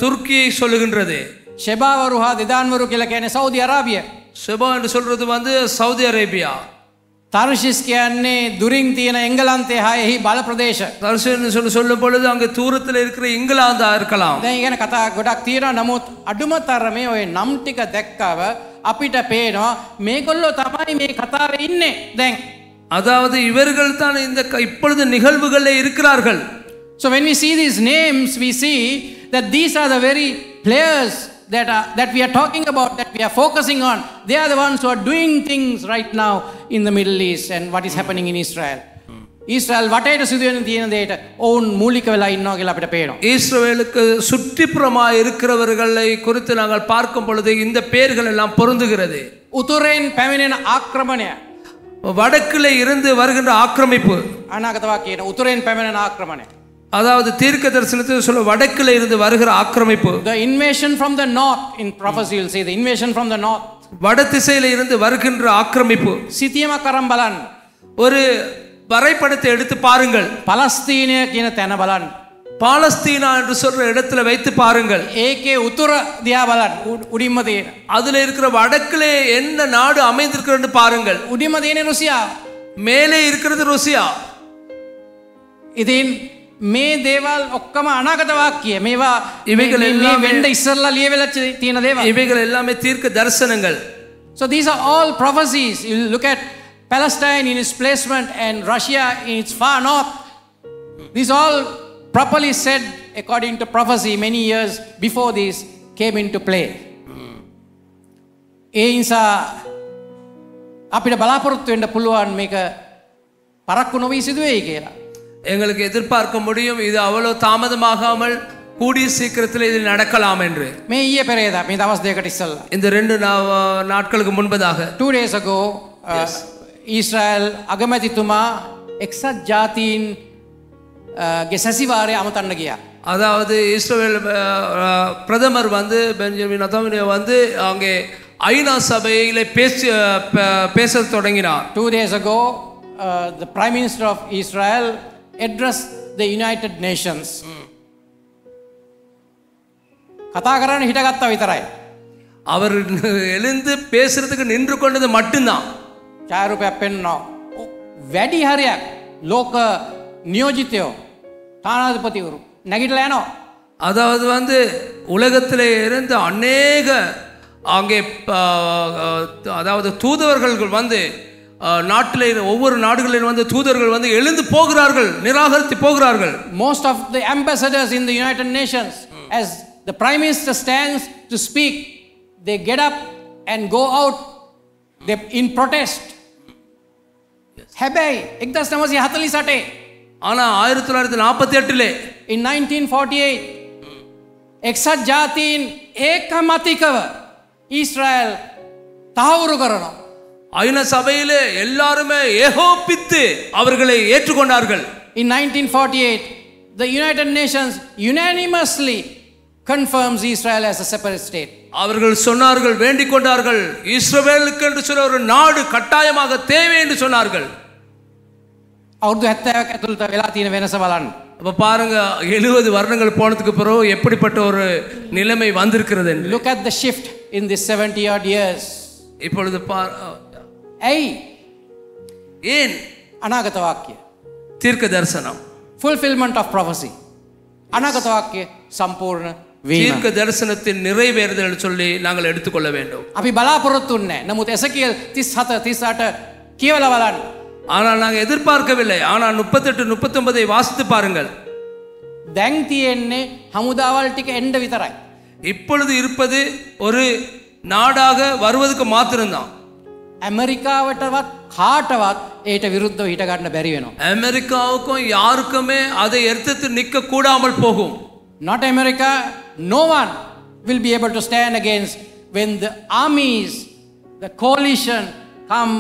துருக்கியை சொல்லுகின்றது.
ஷெபாவரு හා දෙදාන්වරු කියලා කියන්නේ සෞදි අරාබිය.
ஷெபா என்று சொல்றது வந்து சவுதி அரேபியா.
තර්ෂිස් කියන්නේ දුරින් තියෙන එංගලන්තයේ හයෙහි බල ප්‍රදේශ.
தர்ஷன் சொல்லும் பொழுது அங்கே தூரத்தில் இருக்கிற இங்கிலாந்தா இருக்கலாம்.
දැන් ඉගෙන කතා ගොඩක් තියෙනවා. නමුත් අඩුම තරමේ ওই නම් ටික දැක්කව අපිට පේනවා මේගොල්ලෝ තමයි මේ කතාවේ ඉන්නේ දැන්.
அதாவது இவர்கள் தான் இந்த இப்பொழுது நிகழ்வுகளில் இருக்கிறார்கள்.
So when we see these names, we see that these are the very players that we are talking about, that we are focusing on. They are the ones who are doing things right now in the Middle East and what is happening in Israel. Israel වටේට සිදුවෙන තියෙන දේට ඔවුන් මූලික වෙලා ඉන්නවා කියලා අපිට පේනවා. இஸ்ரவேலுக்கு
சுற்றிப்புறமாக இருக்கிறவர்களை குறித்து நாங்கள் பார்க்கும் பொழுது இந்த பெயர்கள் எல்லாம் பொருந்துகிறது.
උතුරෙන් පැමිණෙන ආක්‍රමණය,
வடக்கிலே இருந்து வருகின்ற ஆக்கிரமிப்பு.
අනාගතවා කියන උතුරෙන් පැමිණෙන ආක්‍රමණය.
அதாவது தீர்க்க தரிசனத்தில் சொல்ல வடக்கிலே இருந்து வருகிற ஆக்கிரமிப்பு.
The invasion from the north, in prophecy you'll see the invasion from the north.
வட திசையில இருந்து வருகின்ற ஆக்கிரமிப்பு.
සිතියමක් අරන් බලන්න.
ஒரு வரைபடத்தை எடுத்து பாருங்கள்.
பலஸ்தீனය කියන තැන බලන්න.
பாலஸ்தீனா என்று சொல்ற இடத்துல வைத்து பாருங்கள்.
ඒකේ උතුර දිහා බලන්න. උඩින්ම තියෙන.
அதுல இருக்கிற வடக்கிலே என்ன நாடு அமைந்திருக்கிறது பாருங்கள்.
උඩින්ම තියෙන රුසියා.
மேலே இருக்கிறது ருசியா.
ඉතින් මේ දේවල් ඔක්කොම අනාගත වාක්‍ය. මේවා
ඉவைகள்
මේ වෙන්න ඉස්සරලා ලියවිලා තියෙන දේවල්.
இவைகள் எல்லாமே தீர்க்க தரிசனங்கள்.
So these are all prophecies. You look at Palestine in its placement and Russia in its far north. These all properly said according to prophecy many years before this came into play. ඒ නිසා අපිට බලාපොරොත්තු වෙන්න පුළුවන් මේක පරක්කු නොවී සිදුවේයි කියලා.
எங்களுக்கு எதிர்பார்க்க முடியும் இது அவ்வளவு தாமதமாகாமல் கூடிய சீக்கிரத்தில் இது நடக்கலாம் என்று.
මේ ඊයේ පෙරේදා මේ දවස් දෙකකට ඉස්සෙල්ලා
இந்த 2 நாட்களுக்கு முன்பதாக
2 days ago ඊශ්‍රායල් අගමැතිතුමා එක්සත් ජාතීන් ගේ සැසිවාරය අමතන්න ගියා.
அதாவது இஸ்ரவேல் பிரதமர் வந்து பெஞ்சமின் நெதன்யாஹு வந்து அங்கே ஐநா சபையிலே பேசத் தொடங்கினார்.
2 days ago the Prime Minister of Israel addressed the United Nations. කතා කරන්න හිටගත්තා විතරයි.
அவர் எழுந்து பேசுறதுக்கு நின்று கொண்டது மட்டும்தான்.
ඡායාරූපයක් පෙන්වනවා. වැඩි හරියක් ලෝක නියෝජිතයෝ තානාධිපතිවරු නැගිටලා යනවා.
அதாவது வந்து உலகத்திலே இருந்து அநேக அங்கே அதாவது தூதுவர்கள் வந்து நாட்டிலே ஒவ்வொரு நாடுகளிலும் வந்து தூதர்கள் வந்து எழுந்து போகிறார்கள், நிராகரித்து போகிறார்கள்.
Most of the ambassadors in the United Nations, as the Prime Minister stands to speak, they get up and go out in protest. හැබැයි 1948
ஆனா 1948
in 1948 එක්සත් ජාතීන් ඒකමතිකව ඊශ්‍රායල් තහවුරු කරනවා.
ஐநா சபையிலே எல்லாருமே ஏகோபித்து அவர்களை ஏற்றுக்கொண்டார்கள்.
In 1948 the United Nations unanimously confirms Israel as a separate state.
அவர்கள் சொன்னார்கள், வேண்டிக் கொண்டார்கள், இஸ்ரவேலுக்கு என்று சொல்ல ஒரு நாடு கட்டாயமாக தேவை என்று சொன்னார்கள்.
අවුරුදු 70ක් ඇතුළත වෙලා තියෙන වෙනස බලන්න.
அப்ப பாருங்க 70 வருடங்கள் போனதுக்கு பிறகு எப்படிப்பட்ட ஒரு நிலைமை வந்திருக்கிறது.
Look at the shift in this 70 odd years.
இப்பொழுது
ඇයි?
ஏன்?
අනාගත වාක්‍ය.
தீர்க்க தரிசனம்.
Fulfillment of prophecy. අනාගත වාක්‍ය සම්පූර්ණ වීම.
தீர்க்க தரிசனத்தின் நிறைவேறுதல் சொல்லி நாங்கள் எடுத்துக்கொள்ள வேண்டும்.
අපි බලාපොරොත්තු වෙන්නේ. නමුත් එසකියල් 37 38 කියවලා බලන්න.
ஆனால் நாங்கள் எதிர்பார்க்கவில்லை. ஆனால் 38 39 வாசித்து பாருங்கள்.
දැන් තියෙන්නේ හමුදාවල් ටික එන්න විතරයි.
இப்பொழுது இருப்பது ஒரு நாடாக வருவதற்கு மாத்திரம்தான்.
ඇමරිකාවටවත් කාටවත් ඒට විරුද්ධව හිට ගන්න බැරි වෙනවා.
அமெரிக்காவுக்கும் யாருக்குமே அதை எதிர்த்து நிற்க கூடாமல் போகும்.
Not America, no one will be able to stand against when the armies, the coalition come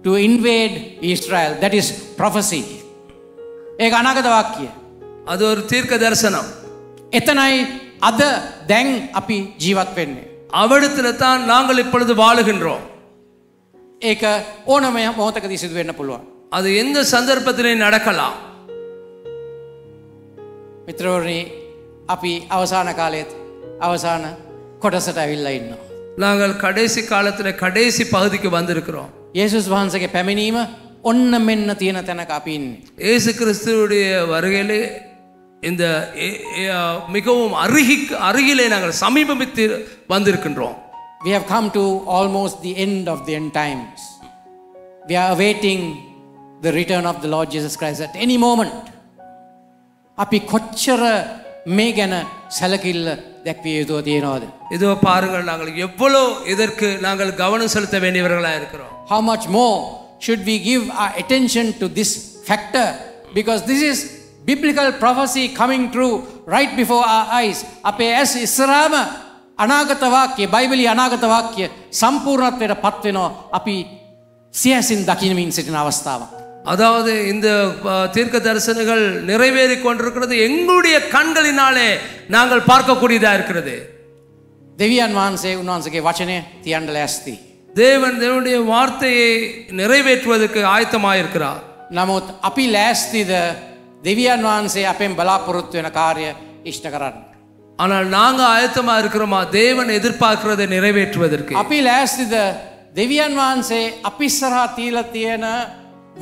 to invade Israel. That is prophecy. ඒක අනාගත වාක්‍යය.
அது ஒரு தீர்க்க தரிசனம்.
එතනයි අද දැන් අපි ජීවත් වෙන්නේ.
அவிடத்துல தான் நாங்கள் இப்பொழுது வாழுகின்றோம்.
ඒක ඕනම මොහොතකදී සිදු වෙන්න පුළුවන්.
அது எந்த சந்தர்ப்பத்திலே நடக்கலாம்.
මිත්‍රවරුනි, අපි අවසාන කාලයේ අවසාන කොටසට ඇවිල්ලා ඉන්නවා.
நாங்கள் கடைசி காலத்துல கடைசி பகுதிக்கு வந்திருக்கிறோம்.
යේසුස් වහන්සේගේ පැමිණීම ඔන්න මෙන්න තියෙන තැනක අපි ඉන්නේ.
இயேசு கிறிஸ்துவுடைய வருகையிலே இந்த மிகவும் அருகிலே நாங்கள் சமீபமித்து வந்திருக்கின்றோம்.
We have come to almost the end of the end times. We are awaiting the return of the Lord Jesus Christ at any moment. අපි කොච්චර මේ ගැන සැලකිල්ල දැක්විය යුතුව තියෙනවද?
இதோ பாருங்கள், நாங்கள் எவ்வளவு இதற்கு நாங்கள் கவனம் செலுத்த வேண்டியவர்களாக இருக்கிறோம்.
How much more should we give our attention to this factor, because this is biblical prophecy coming true right before our eyes. අපේ ඇස් ඉස්සරහම අනාගත වාක්‍ය, බයිබලයේ අනාගත වාක්‍ය සම්පූර්ණත්වයට පත් වෙනවා අපි සියසින් දකිමින් සිටින අවස්ථාවක්.
அதாவது இந்த தீர்க்க தரிசனங்கள் நிறைவேறி கொண்டிருக்கிறது எங்களுடைய கண்களினாலே நாங்கள் பார்க்கக்கூடியதா இருக்கிறது.
දෙවියන් වහන්සේ උන්වහන්සේගේ වචනය තියන්න ලෑස්ති.
தேவனுடைய வார்த்தையை நிறைவேற்றுவதற்கு ஆயத்தமாயிருக்கிறார்.
නමුත් අපි ලෑස්තිද දෙවියන් වහන්සේ අපෙන් බලාපොරොත්තු වෙන කාර්ය ඉෂ්ට කරන්න?
ஆனால் நாங்க ஆயத்தமா இருக்கிறோமா தேவன் எதிர்பார்க்கிறதை நிறைவேற்றுவதற்கு?
අපි ලෑස්තිද දෙවියන් වහන්සේ අපි ඉස්සරහා තියලා තියෙන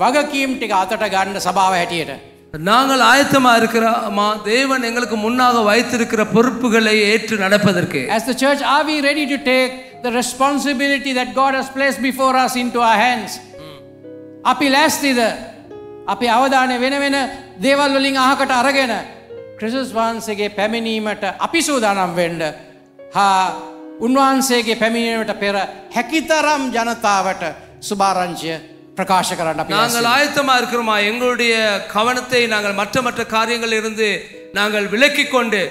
වගකීම් ටික අතට ගන්න සභාව හැටියට?
நாங்கள் ஆயத்தமா இருக்கிறோமா தேவன் எங்களுக்கு முன்னாக வைத்திருக்கிற பொறுப்புகளை ஏற்று நடப்பதற்கு?
As the church, are we ready to take the responsibility that God has placed before us into our hands? අපි ලෑස්තිද අපි අවධානය වෙන වෙන දේවල් වලින් අහකට අරගෙන ක්‍රිස්තුස් වහන්සේගේ පැමිණීමට අපි සූදානම් වෙන්න, හා උන්වහන්සේගේ පැමිණීමට පෙර හැකිතරම් ජනතාවට සුභාරංචිය பிரகாஷ කරන්න අපි
நாங்கள் ஆயத்தமா இருக்கிறோமா? எங்களுடைய கவனத்தை நாங்கள் மற்ற காரியங்களில் இருந்து நாங்கள் விலக்கிக் கொண்டு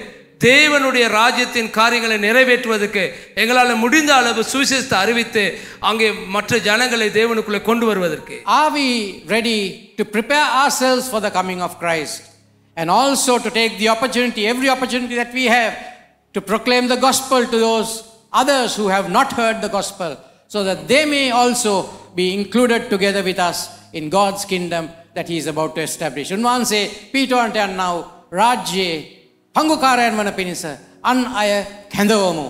தேவனுடைய ராஜ்யத்தின் காரியங்களை நிறைவேற்றுவதற்கு எங்களால் முடிந்த அளவு சுவிசேஷத்தை அறிவித்து அங்கே மற்ற ஜனங்களை தேவனுக்குள்ளே கொண்டு வருவதற்கு?
Are we ready to prepare ourselves for the coming of Christ, and also to take the opportunity, every opportunity that we have, to proclaim the gospel to those others who have not heard the gospel, so that they may also be included together with us in God's kingdom that He is about to establish. උන්වහන්සේ පීඨවන්ට යන්නව රාජ්‍යයේ පංගුකාරයන් වන පිණිස අන් අය කැඳවමු.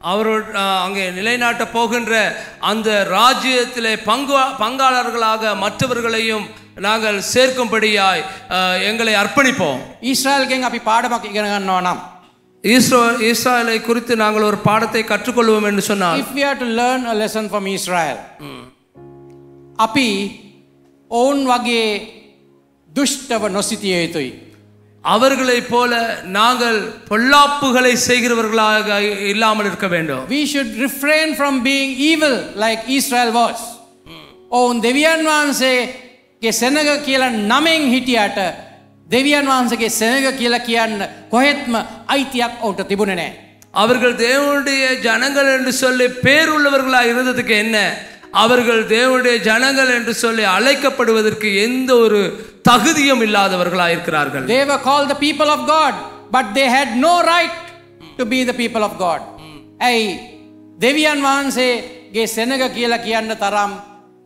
அவரோட அங்கே நிலைநாட்ட போகின்ற அந்த ராஜ்யத்திலே பங்காளர்களாக மற்றவர்களையும் நாங்கள் சேர்க்கும்படியாய் எங்களை அர்ப்பணிப்போம்.
ඊශ්‍රායල්ගෙන් අපි පාඩමක් ඉගෙන ගන්නවා නම්,
இஸ்ரவேலை குறித்து நாங்கள் ஒரு பாடத்தை கற்றுக்கொள்வோம் என்று சொன்னால்,
if we are to learn a lesson from Israel, අපි ඔවුන් වගේ දුෂ්ටව නොසිතිය යුතුයි.
அவர்களை போல நாங்கள் பொல்லாப்புகளை செய்கிறவர்களாக இல்லாமல் இருக்க வேண்டும்.
We should refrain from being evil like Israel was. ඔවුන් දෙවියන් වහන්සේගේ සෙනග කියලා නමෙන් හිටියට දෙවියන් වහන්සේගේ සෙනග කියලා කියන්න කොහෙත්ම අයිතියක් ඔවුන්ට තිබුණේ නැහැ.
அவர்கள் தேவனுடைய ஜனங்கள் என்று சொல்லி பேருள்ளவர்களாக இருந்ததுக்கு என்ன, அவர்கள் தேவனுடைய ஜனங்கள் என்று சொல்லி அழைக்கப்படுவதற்கு எந்த ஒரு தகுதியும் இல்லாதவர்களாக இருக்கிறார்கள்.
They were called the people of God, but they had no right to be the people of God. ඇයි දෙවියන් වහන්සේගේ සෙනග කියලා කියන්න තරම්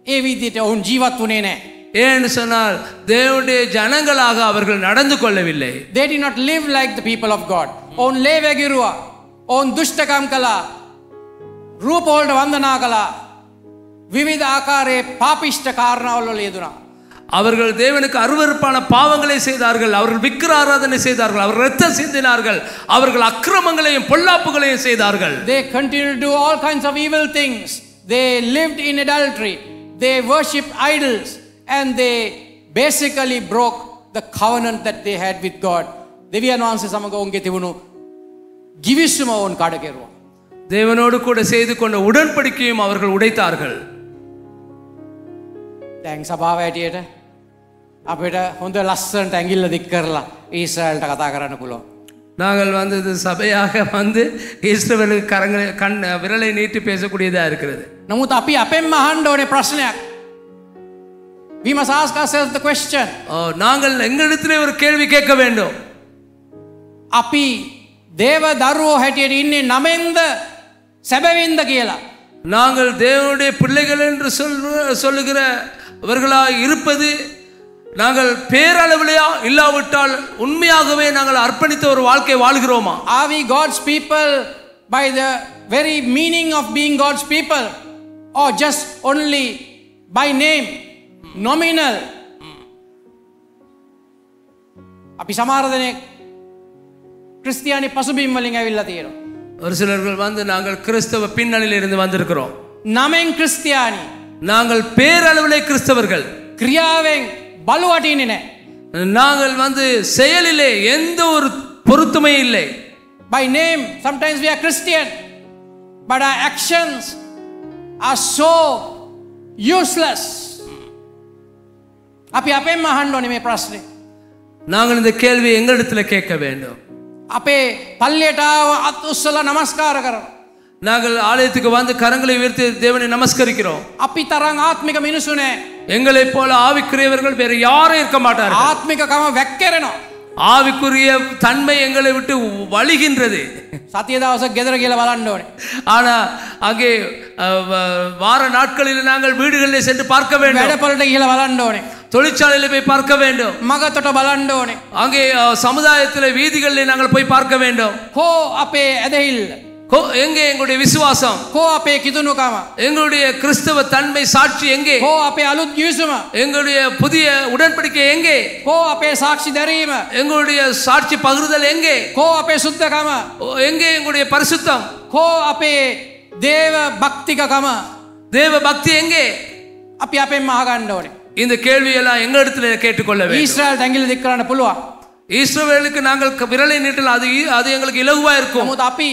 ඒ විදිහට ඔවුන් ජීවත් වුණේ නැහැ.
ஏன்னு சொன்னால் தேவனுடைய ஜனங்களாக அவர்கள் நடந்து கொள்ளவில்லை.
They did not live like the people of God. ඔවුන් ලේ වැගිරුවා, ඔවුන් දුෂ්ටකම් කළා, රූප වලට වන්දනා කළා, විවිධ ආකාරයේ පාපිෂ්ඨ කාරණාවල යෙදුණා.
அவர்கள் தேவனுக்கு அருவருப்பான பாவங்களை செய்தார்கள், அவர்கள் விக்கிர ஆராதனை செய்தார்கள், அவர்கள் இரத்தம் சிந்தினார்கள், அவர்கள் அக்கிரமங்களையும் பொல்லாப்புகளையும் செய்தார்கள்.
They continued to do all kinds of evil things. They lived in adultery, they worshipped idols, and they basically broke the covenant that they had with God. දෙවියන් වහන්සේ සමග ඔවුන්ගේ තිබුණු givisuma ඔවුන් කඩ කෙරුවා.
தேவனோடு கூட செய்து கொண்ட உடன்படிக்கையும் அவர்கள் உடைத்தார்கள்.
දැන් සභාව ඇටියට අපිට හොඳ ලස්සනට ඇඟිල්ල දික් කරලා ඊශ්‍රායල්ට කතා කරන්න පුළුවන්.
நாங்கள் வந்து சபையாக வந்து இஸ்ரவேலுக்கு விரலை நீட்டி பேசக்கூடியதா இருக்கிறது.
නමුත් අපි අපෙන්ම අහන්න ඕනේ ප්‍රශ්නයක්. We must ask ourselves the question.
நாங்கள் எங்களிடத்திலே ஒரு கேள்வி கேட்க வேண்டும்.
අපි දේව දරුවෝ හැටියට ඉන්නේ නමෙන්ද සැබවින්ද කියලා.
நாங்கள் தேவனுடைய பிள்ளைகள் என்று சொல்லுகிறவர்களாக இருப்பது நாங்கள் பேரளவிலையா இல்லாவிட்டால் உண்மையாகவே நாங்கள் அர்ப்பணித்த ஒரு வாழ்க்கை வாழ்கிறோமா?
Are we God's people by the very meaning of being God's people, or just only by name, nominal. අපි සමහර දෙනෙක් ක්‍රිස්තියානි පසුබිම් වලින් ඇවිල්ලා තියෙනවා.
ஒரு சிலர்கள் வந்து நாங்கள் கிறிஸ்தவ பின்னணியில் இருந்து வந்திருக்கிறோம்.
නමෙන් ක්‍රිස්තියානි.
நாங்கள் பேரளவிலே கிறிஸ்தவர்கள்.
ක්‍රියාවෙන් බලු වටින්නේ නැහැ.
நாங்கள் வந்து செயலிலே எந்த ஒரு பொருத்தமே இல்லை.
By name, sometimes we are Christian, but our actions are so useless. අපි අපෙන්ම අහන්න ඕනේ මේ ප්‍රශ්නේ.
நாங்கள் இந்த கேள்வியை எங்களிடத்தில் கேட்க வேண்டும்.
අපේ පල්ලියට ආව අත් උස්සලා නමස්කාර කරනවා.
நாங்கள் ஆலயத்துக்கு வந்து கரங்களை உயர்த்தி தேவனை நமஸ்கரிக்கிறோம்.
අපි තරම් ආත්මික මිනිසු නෑ.
எங்களைப் போல ஆவிக்குரியவர்கள் வேற யாரும் இருக்க மாட்டார்கள்.
ආත්මිකකම වැක්කිරෙනවා.
ஆவிக்குரிய தன்மை எங்களை விட்டு வழிகின்றது.
සතිය දවසක් ගෙදර කියලා බලන්න ඕනේ.
ஆனா அங்கே வார நாட்களில் நாங்கள் வீடுகளிலே சென்று பார்க்க வேண்டும்.
වැඩපොළට ගිහලා බලන්න ඕනේ.
தொழிற்சாலையில போய் பார்க்க வேண்டும்.
මගතොට බලන්න ඕනේ.
அங்கே சமுதாயத்தில் வீதிகளிலே நாங்கள் போய் பார்க்க வேண்டும்.
කෝ අපේ ඇදහිල්ල?
எங்கே எங்களுடைய விசுவாசம்?
කෝ අපේ කිතුනුකම?
எங்களுடைய கிறிஸ்தவ தன்மை சாட்சி எங்கே?
කෝ අපේ අලුත් ගිවිසුම?
எங்களுடைய புதிய உடன்படிக்கை எங்கே?
කෝ අපේ சாட்சி දැරීම?
எங்களுடைய சாட்சி பகிர்தல் எங்கே?
කෝ අපේ සුද්ධකම?
எங்கே எங்களுடைய பரிசுத்தம்?
කෝ අපේ දේව භක්තිකකම?
தேவ பக்தி எங்கே?
අපි අපෙන්ම අහගන්න ඕනේ.
இந்த கேள்வியெல்லாம் எங்களிடத்தில் கேட்டுக்கொள்ள வேண்டும்.
ඊශ්‍රායල් ඇඟිලි දික් කරන්න පුළුවන්.
இஸ்ரவேலுக்கு நாங்கள் விரலை நீட்டலாம், அது எங்களுக்கு இலகுவா இருக்கும்.
නමුත් අපි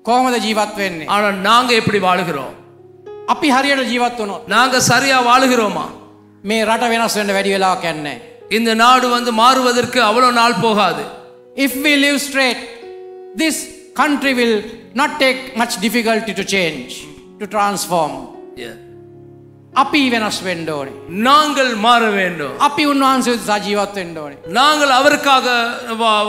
කොහොමද ජීවත් වෙන්නේ?
ஆனால் நாங்க எப்படி வாழுகிறோம்?
අපි හරියට ජීවත් වුණොත්
நாங்க சரியா வாழுகிறோமா?
මේ රට වෙනස් වෙන්න වැඩි වෙලාවක් යන්නේ නැහැ.
இந்த நாடு வந்து மாறுவதற்கு அவ்வளவு நாள் போகாது.
If we live straight, this country will not take much difficulty to change, to transform. අපි වෙනස් වෙන්න ඕනේ.
நாங்கள் மாற வேண்டும்.
අපි උන්වහන්සේ උදෙසා ජීවත් වෙන්න ඕනේ.
நாங்கள் அவருக்காக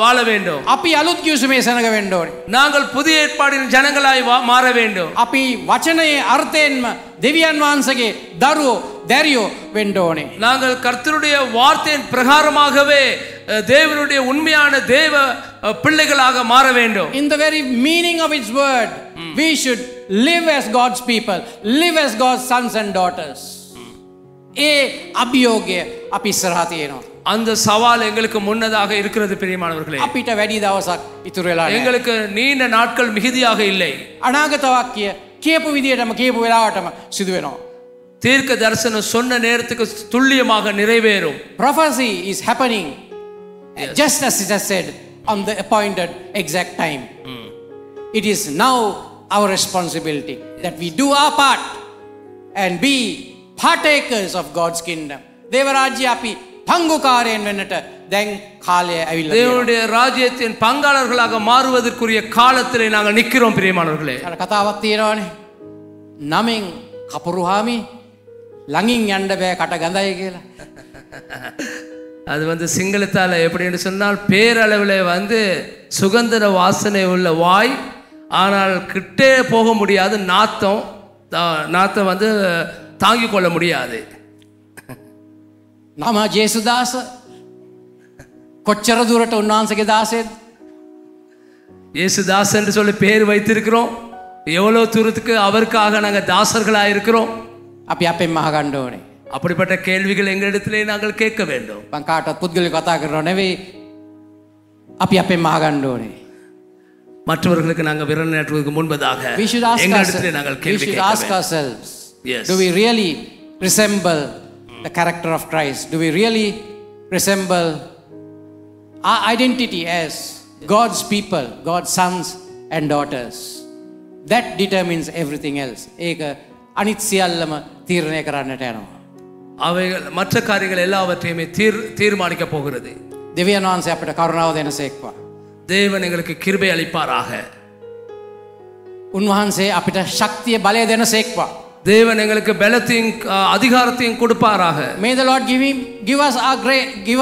வாழ வேண்டும்.
අපි අලුත් කිවිසුමේ සෙනග වෙන්න ඕනේ.
நாங்கள் புதிய ஏற்பாடின் ஜனங்களாய் மாற வேண்டும்.
අපි වචනයේ අර්ථයෙන්ම දෙවියන් වහන්සේගේ දරුවෝ දැරියෝ වෙන්න ඕනේ.
நாங்கள் கர்த்தருடைய வார்த்தையின் பிரகாரமாகவே தேவனுடைய உண்மையான தேவ பிள்ளைகளாக மாற வேண்டும்.
In the very meaning of its word, we should live as God's people, live as God's sons and daughters. ඒ අභියෝගය අපි ඉස්සරහා තියෙනවා.
அந்த சவால் எங்களுக்கு முன்னதாக இருக்கிறது பிரியமானவர்களே.
අපිට වැඩි දවසක් ඉතුරු වෙලා නැහැ.
எங்களுக்கு நீண்ட நாட்கள் மிகுதியாக இல்லை.
අනාගත වාක්‍ය කියපු විදියටම කියපු වෙලාවටම සිදු වෙනවා.
தீர்க்க தரிசனம் சொன்ன நேரத்துக்கு துல்லியமாக நிறைவேறும்.
Prophecy is happening just as it has said on the appointed exact time. It is now our responsibility that we do our part and be partakers of God's kingdom. දේවරාජ්‍ය අපි පංගුකාරයන් වෙන්නට දැන් කාලය ඇවිල්ලා තියෙනවා.
தேவனுடைய ராஜ்யத்தின் பங்காளர்களாக மாறுவதற்குரிய காலத்திலே நாங்கள் நிற்கிறோம் பிரியமானவர்களே.
අර කතාවක් තියෙනවානේ. නමින් කපුරුහාමි ළඟින් යන්න බෑ කට ගඳයි කියලා.
அது வந்து சிங்களத்தால எப்படின்னு சொன்னால் பேரளவில் வந்து சுகந்தர வாசனை உள்ள வாய், ஆனால் கிட்டே போக முடியாது. நாத்தம் வந்து தாங்கிக் கொள்ள முடியாது.
නම ජේසුදාස කොච්චර දුරට උන්වහන්සේගේ දාසෙද?
இயேசுதாஸ் என்று சொல்லி பேர் வைத்திருக்கிறோம். எவ்வளவு தூரத்துக்கு அவருக்காக நாங்கள் தாசர்களாக இருக்கிறோம்.
අපි අපෙන් අහගන්න ඕනේ.
அப்படிப்பட்ட கேள்விகள் எங்களிடத்திலே நாங்கள் கேட்க வேண்டும்.
මං කාටවත් පුද්ගලිකව කතා කරනව නෙවෙයි. අපි අපෙන් අහගන්න ඕනේ.
மற்றவர்களுக்கு நாங்கள் விரல் நீட்டுவதற்கு முன்பதாக எங்களிடத்திலே நாங்கள் கேள்வி கேட்க வேண்டும். Yes.
Do we really resemble the character of Christ? Do we really resemble our identity as God's people, God's sons and daughters? That determines everything else. ඒක අනිත් සියල්ලම තීරණය කරන්නට යනවා.
அவைகள் மற்ற காரியங்கள் எல்லாவற்றையுமே தீர்மானிக்க போகிறது.
දෙවියන් වහන්සේ අපට කරුණාව දෙනසේක්වා.
தேவன் எங்களுக்கு கிருபை அளிப்பாராக.
උන්වහන්සේ අපිට ශක්තිය බලය දෙනසේක්වා.
தேவன் எங்களுக்கு பலத்தையும் அதிகாரத்தையும் கொடுப்பாராக.
May the Lord give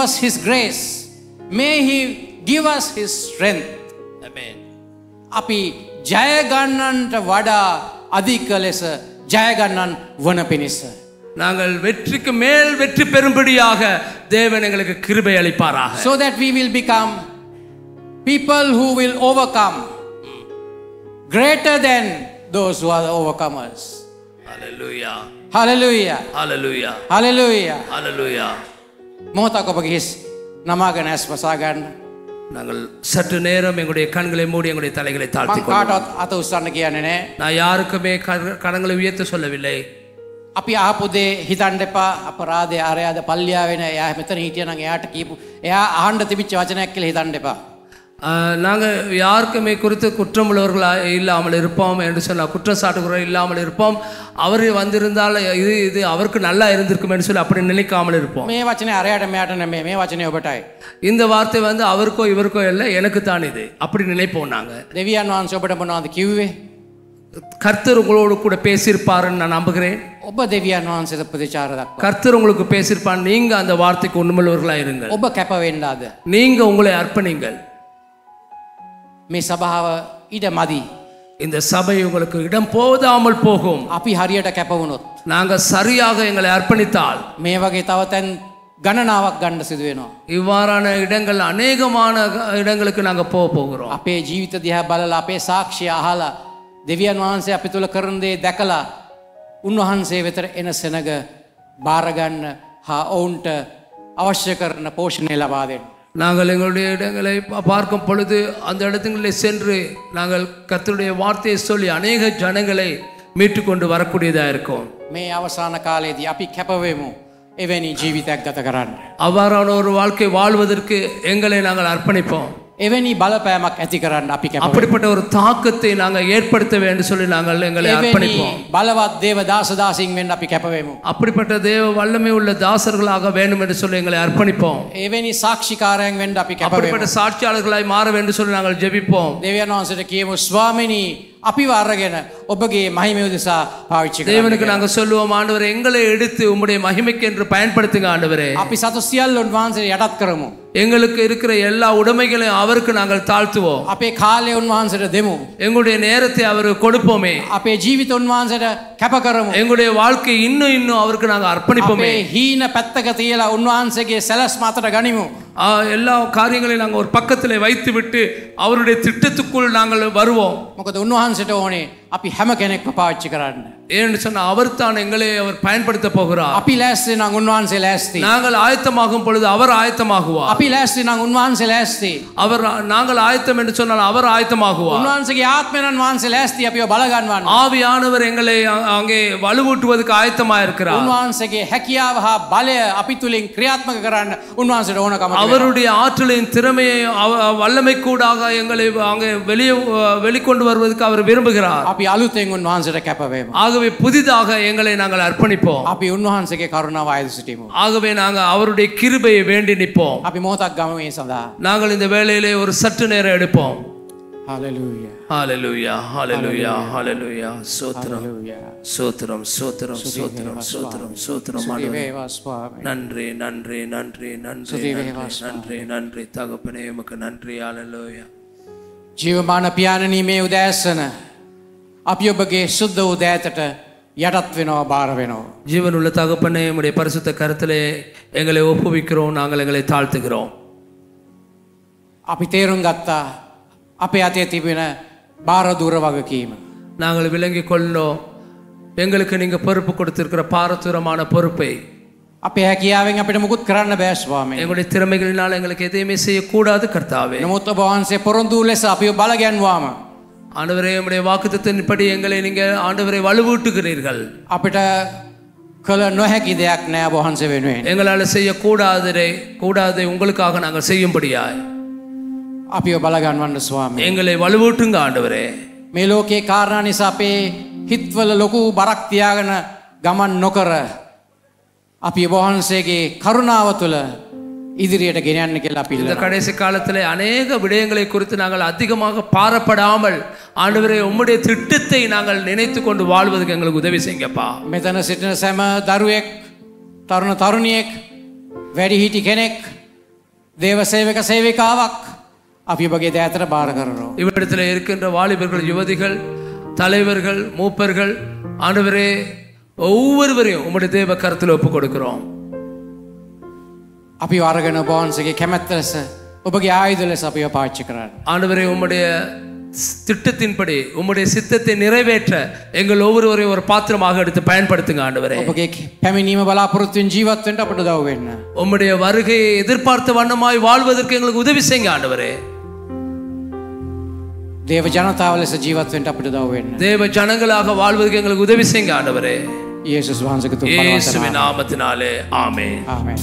us his grace. May he give us his strength.
Amen.
අපි ජය ගන්නන්ට වඩා අධික ලෙස ජය ගන්නන් වන පිණිස
நாங்கள் வெற்றிக்கு மேல் வெற்றி பெறும்படியாக தேவன் எங்களுக்கு கிருபை அளிப்பாராக.
So that we will become people who will overcome, greater than those who are the overcomers.
Hallelujah.
Hallelujah.
Hallelujah.
Hallelujah.
Hallelujah.
මොහොතක් ඔබගේ හිස් නමාගෙන ඇස් වසා ගන්න.
நாங்கள் சற்று நேரம் எங்களுடைய கண்களை மூடி எங்களுடைய தலைகளை தாழ்த்தி
මම
கொள்வோம்.
කාටවත් අත උස්සන්න කියන්නේ නැහැ.
நான் யாருக்குமே கரங்களை உயர்த்த சொல்லவில்லை.
අපි ආපු දේ හිතන්න එපා. අපරාධය අරයාද පල්ලියා වෙන එයා මෙතන හිටියා නම් එයාට කියපු එයා අහන්න තිබිච්ච වචනයක් කියලා හිතන්න එපා.
நாங்கள் யாருக்குமே குறித்து குற்றமுள்ளவர்களாக இல்லாமல் இருப்போம் என்று சொன்னால் குற்றச்சாட்டுகள் இல்லாமல் இருப்போம். அவர் வந்திருந்தால் இது அவருக்கு நல்லா இருந்திருக்கும் என்று சொல்லி அப்படி நினைக்காமல் இருப்போம்.
මේ වචනේ අරයාට මෙයාට නෙමෙයි මේ වචනේ ඔබටයි.
இந்த வார்த்தை அவருக்கோ இவருக்கோ இல்லை, எனக்கு தான் இது அப்படி நினைப்போம். நாங்கள்
දෙවියන් වහන්සේ ඔබට මොනවද කිව්වේ?
கர்த்தர் உங்களோடு கூட பேசியிருப்பாருன்னு நான் நம்புகிறேன்.
ඔබ දෙවියන් වහන්සේට ප්‍රතිචාර දක්වන්න.
கர்த்தர் உங்களுக்கு பேசியிருப்பார். நீங்க அந்த வார்த்தைக்கு உண்மையுள்ளவர்களாக இருங்கள்.
ඔබ කැප වෙන්නද?
நீங்க உங்களை அர்ப்பணிங்கள்.
මේ සභාව ඉඩ මදි.
இந்த சபை உங்களுக்கு இடம் போதாமல் போகும்.
අපි හරියට කැප වුණොත්
நாங்கள் சரியாக எங்களை அர்ப்பணித்தால்
මේ වගේ තව තැන් ගණනාවක් ගන්න සිදු වෙනවා.
இவ்வாறான இடங்கள் அநேகமான இடங்களுக்கு நாங்கள் போகிறோம்.
අපේ ජීවිත දිහා බලලා අපේ සාක්ෂිය අහලා දෙවියන් වහන්සේ අපි තුල කරන දේ දැකලා උන්වහන්සේ වෙතට එන සෙනග බාර ගන්න හා ඔවුන්ට අවශ්‍ය කරන පෝෂණය ලබා දෙන්න.
நாங்கள் எங்களுடைய இடங்களை பார்க்கும் பொழுது அந்த இடத்துங்களில் சென்று நாங்கள் கர்த்தருடைய வார்த்தையை சொல்லி அநேக ஜனங்களை மீட்டு கொண்டு வரக்கூடியதாக இருக்கும்.
මේ අවසාන කාලයේදී අපි කැප වෙමු එවැනි ජීවිතයක් ගත කරන්න.
அவ்வாறான ஒரு வாழ்க்கை வாழ்வதற்கு எங்களை நாங்கள் அர்ப்பணிப்போம்.
එවැනි බලපෑමක් ඇති කරන්න අපි කැප වෙමු.
அப்படிப்பட்ட ஒரு தாக்கத்தை நாங்கள் ஏற்படுத்த வேண்டும் சொல்லி நாங்கள் எங்களை அர்ப்பணிப்போம்.
බලවත් දේව දාස දාසින් වෙන්න අපි කැප වෙමු.
அப்படிப்பட்ட தேவ வல்லமை உள்ள தாசர்களாக வேண்டும் என்று சொல்லி எங்களை அர்ப்பணிப்போம்.
එවැනි சாட்சிකාරයන් වෙන්න අපි කැප වෙමු.
அப்படிப்பட்ட சாட்சியாளர்களாய் மாற வேண்டும் சொல்லி நாங்கள் ஜெபிப்போம்.
දෙවියන් වහන්සේට කියමු ස්වාමිනී අපිව අරගෙන ඔබගේ මහිමය උදෙසා පාවිච්චි කරන්න.
தேவனுக்கு நாங்கள் சொல்லுவோம், ஆண்டவரே எங்களை எடுத்து உம்முடைய மகிமைக்கு என்று பயன்படுத்துங்க ஆண்டவரே.
අපි සතු සියල්ල උන්වහන්සේට යටත් කරමු.
எங்களுக்கு இருக்கிற எல்லா உடைமைகளையும் அவருக்கு நாங்கள் தாழ்த்துவோம்.
අපේ කාලය උන්වහන්සේට දෙමු.
எங்களுடைய நேரத்தை அவருக்கு கொடுப்போமே.
අපේ ජීවිත උන්වහන්සේට කැප කරමු.
எங்களுடைய வாழ்க்கை இன்னும் அவருக்கு நாங்கள் அர்ப்பணிப்போமே.
අපේ හීන පැත්තක තියලා උන්වහන්සේගේ සැලැස්ම අතට ගනිමු.
எல்லா காரியங்களையும் நாங்கள் ஒரு பக்கத்தில் வைத்து விட்டு அவருடைய திட்டத்துக்குள் நாங்கள் வருவோம்.
මොකද උන්වහන්සේට ඕනේ අපි හැම කෙනෙක්ව පාවිච්චි කරන්න.
ஏன்னு சொன்னா அவர் தான் எங்களை அவர் பயன்படுத்த போகிறார்.
අපි ලෑස්ති නම් උන්වහන්සේ ලෑස්ති.
நாங்கள் ஆயத்தமாகும் பொழுது அவர் ஆயத்தமாகுவார்.
අපි ලෑස්ති නම් උන්වහන්සේ ලෑස්ති.
நாங்கள் ஆயத்தம் என்று சொன்னால் அவர் ஆயத்தமாகுவார்.
උන්වහන්සේගේ ආත්මයෙන් උන්වහන්සේ ලෑස්ති අපිව බල ගන්නවන්න.
ஆவியானவர் எங்களை அங்கே வலுவூட்டுவதற்கு ஆயத்தமாக இருக்கிறார்.
උන්වහන්සේගේ හැකියාව හා බලය අපි තුලින් ක්‍රියාත්මක කරන්න උන්වහන්සේට ඕනකම තියෙනවා.
அவருடைய ஆற்றலின் திறமையை வல்லமை கூடாக எங்களை அங்கே வெளிக்கொண்டு வருவதற்கு அவர் விரும்புகிறார்.
අපි අලුතෙන් උන්වහන්සේට කැප වෙමු.
ஆகவே புதிதாக எங்களை நாங்கள் அர்ப்பணிப்போம்.
අපි උන්වහන්සේගේ කරුණාව ආයුධ සිටීමු.
ஆகவே நாங்கள் அவருடைய கிருபையை வேண்டி நிற்போம்.
අපි මොහොතක් ගමු මේ සඳහා.
நாங்கள் இந்த வேளையிலே ஒரு சற்று நேரம் எடுப்போம்.
ஹalleluya
ஹalleluya ஹalleluya ஹalleluya ஸ்தோத்திரம் ஸ்தோத்திரம் ஸ்தோத்திரம் ஸ்தோத்திரம் ஸ்தோத்திரம் ஸ்தோத்திரம் ஆண்டவரே நன்றி நன்றி நன்றி நன்றி நன்றி நன்றி தகப்பனே உமக்கு நன்றி. ஹalleluya
ජීවමාන පියාණනි මේ උදෑසන අපි ඔබගේ සුද්ධ උදෑතට යටත් වෙනවා බාර වෙනවා.
ஜீவனுள்ள தகப்பனே உம்முடைய பரிசுத்த கரத்திலே எங்களை ஒப்புவிக்கிறோம். நாங்கள் எங்களை தாழ்த்துகிறோம்.
අපි තේරුම් ගත්තා අපේ අතේ තිබෙන බාර දුර වගකීම.
நாங்கள் விளங்கிக் கொள்ளோம் எங்களுக்கு நீங்க பொறுப்பு கொடுத்திருக்கிற பாரதூரமான பொறுப்பை.
අපේ හැකියාවෙන් අපිට මුකුත් කරන්න බෑ ස්වාමී.
எங்களுடைய திறமைகளினால் எங்களுக்கு எதையுமே செய்யக்கூடாது கர்த்தாவே.
නමුත් ඔබ වහන්සේ පොරොන්දු ලෙස අපිව බල ගැන්වාම
ஆண்டவரே உம்முடைய வாக்குத்தத்தத்தின்படி எங்களை நீங்க ஆண்டவரை வலுவூட்டுகிறீர்கள்.
අපිට කළ නොහැකි දෙයක් නෑ ඔබ වහන්සේ වෙනුවෙන්.
எங்களால் செய்யக்கூடாது உங்களுக்காக நாங்கள் செய்யும்படியாய்
අපිව බල ගන්නවන්න ස්වාමී.
எங்களை வலுவூட்டுங்க ஆண்டவரே.
මේ ලෝකේ කාරණා නිසා අපේ හිත්වල ලොකු බරක් තියාගෙන ගමන් නොකර අපි ඔබ වහන්සේගේ කරුණාව තුළ ඉදිරියට ගෙනයන්න කියලා අපි
இந்த கடைசி காலத்திலே அநேக விடயங்களை குறித்து நாங்கள் அதிகமாக பாரப்படாமல் ஆண்டவரே உம்முடைய திட்டத்தை நாங்கள் நினைத்து கொண்டு வாழ்வதற்கு எங்களுக்கு உதவி செய்யுங்கப்பா.
මෙතන සිටින සෑම දරුවෙක් තරුණ තරුණියෙක් වැඩිහිටි කෙනෙක් දේව සේවක සේවිකාවක් අපි ඔබගේ දෑතට බාර කරනවා.
இவ்விடத்தில் இருக்கின்ற வாலிபர்கள், யுவதிகள், தலைவர்கள், மூப்பர்கள் ஆண்டவரே ஒவ்வொருவரையும் உம்முடைய தேவ கரத்தில் ஒப்பு கொடுக்கிறோம்.
අපි අරගෙන ඔබ වහන්සේගේ කැමැත්ත ලෙස ඔබගේ ආයුධ ලෙස අපිව පාවිච්චි කරන්න.
ஆண்டவரே உம்முடைய திட்டத்தின்படி உம்முடைய சித்தத்தை நிறைவேற்ற எங்கள் ஒவ்வொருவரையும் ஒரு பாத்திரமாக எடுத்து பயன்படுத்துங்க ஆண்டவரே.
ඔබගේ පැමිණීම බලාපොරොත්තුෙන් ජීවත් වෙන්න අපට උදව් වෙන්න.
உம்முடைய வருகையை எதிர்பார்த்த வண்ணமாய் வாழ்வதற்கு எங்களுக்கு உதவி செய்யுங்க ஆண்டவரே.
දේව ජනතාව ලෙස ජීවත් වෙන්න අපට උදව් වෙන්න.
தேவ ஜனங்களாக வாழ்வதற்கு எங்களுக்கு உதவி செய்யுங்க ஆண்டவரே.
යේසුස් වහන්සේගේ තුන්
இயேசுவின் நாமத்தினாலே ஆமென்.
ආමේන්.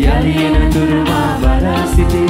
Yali na turma barasiti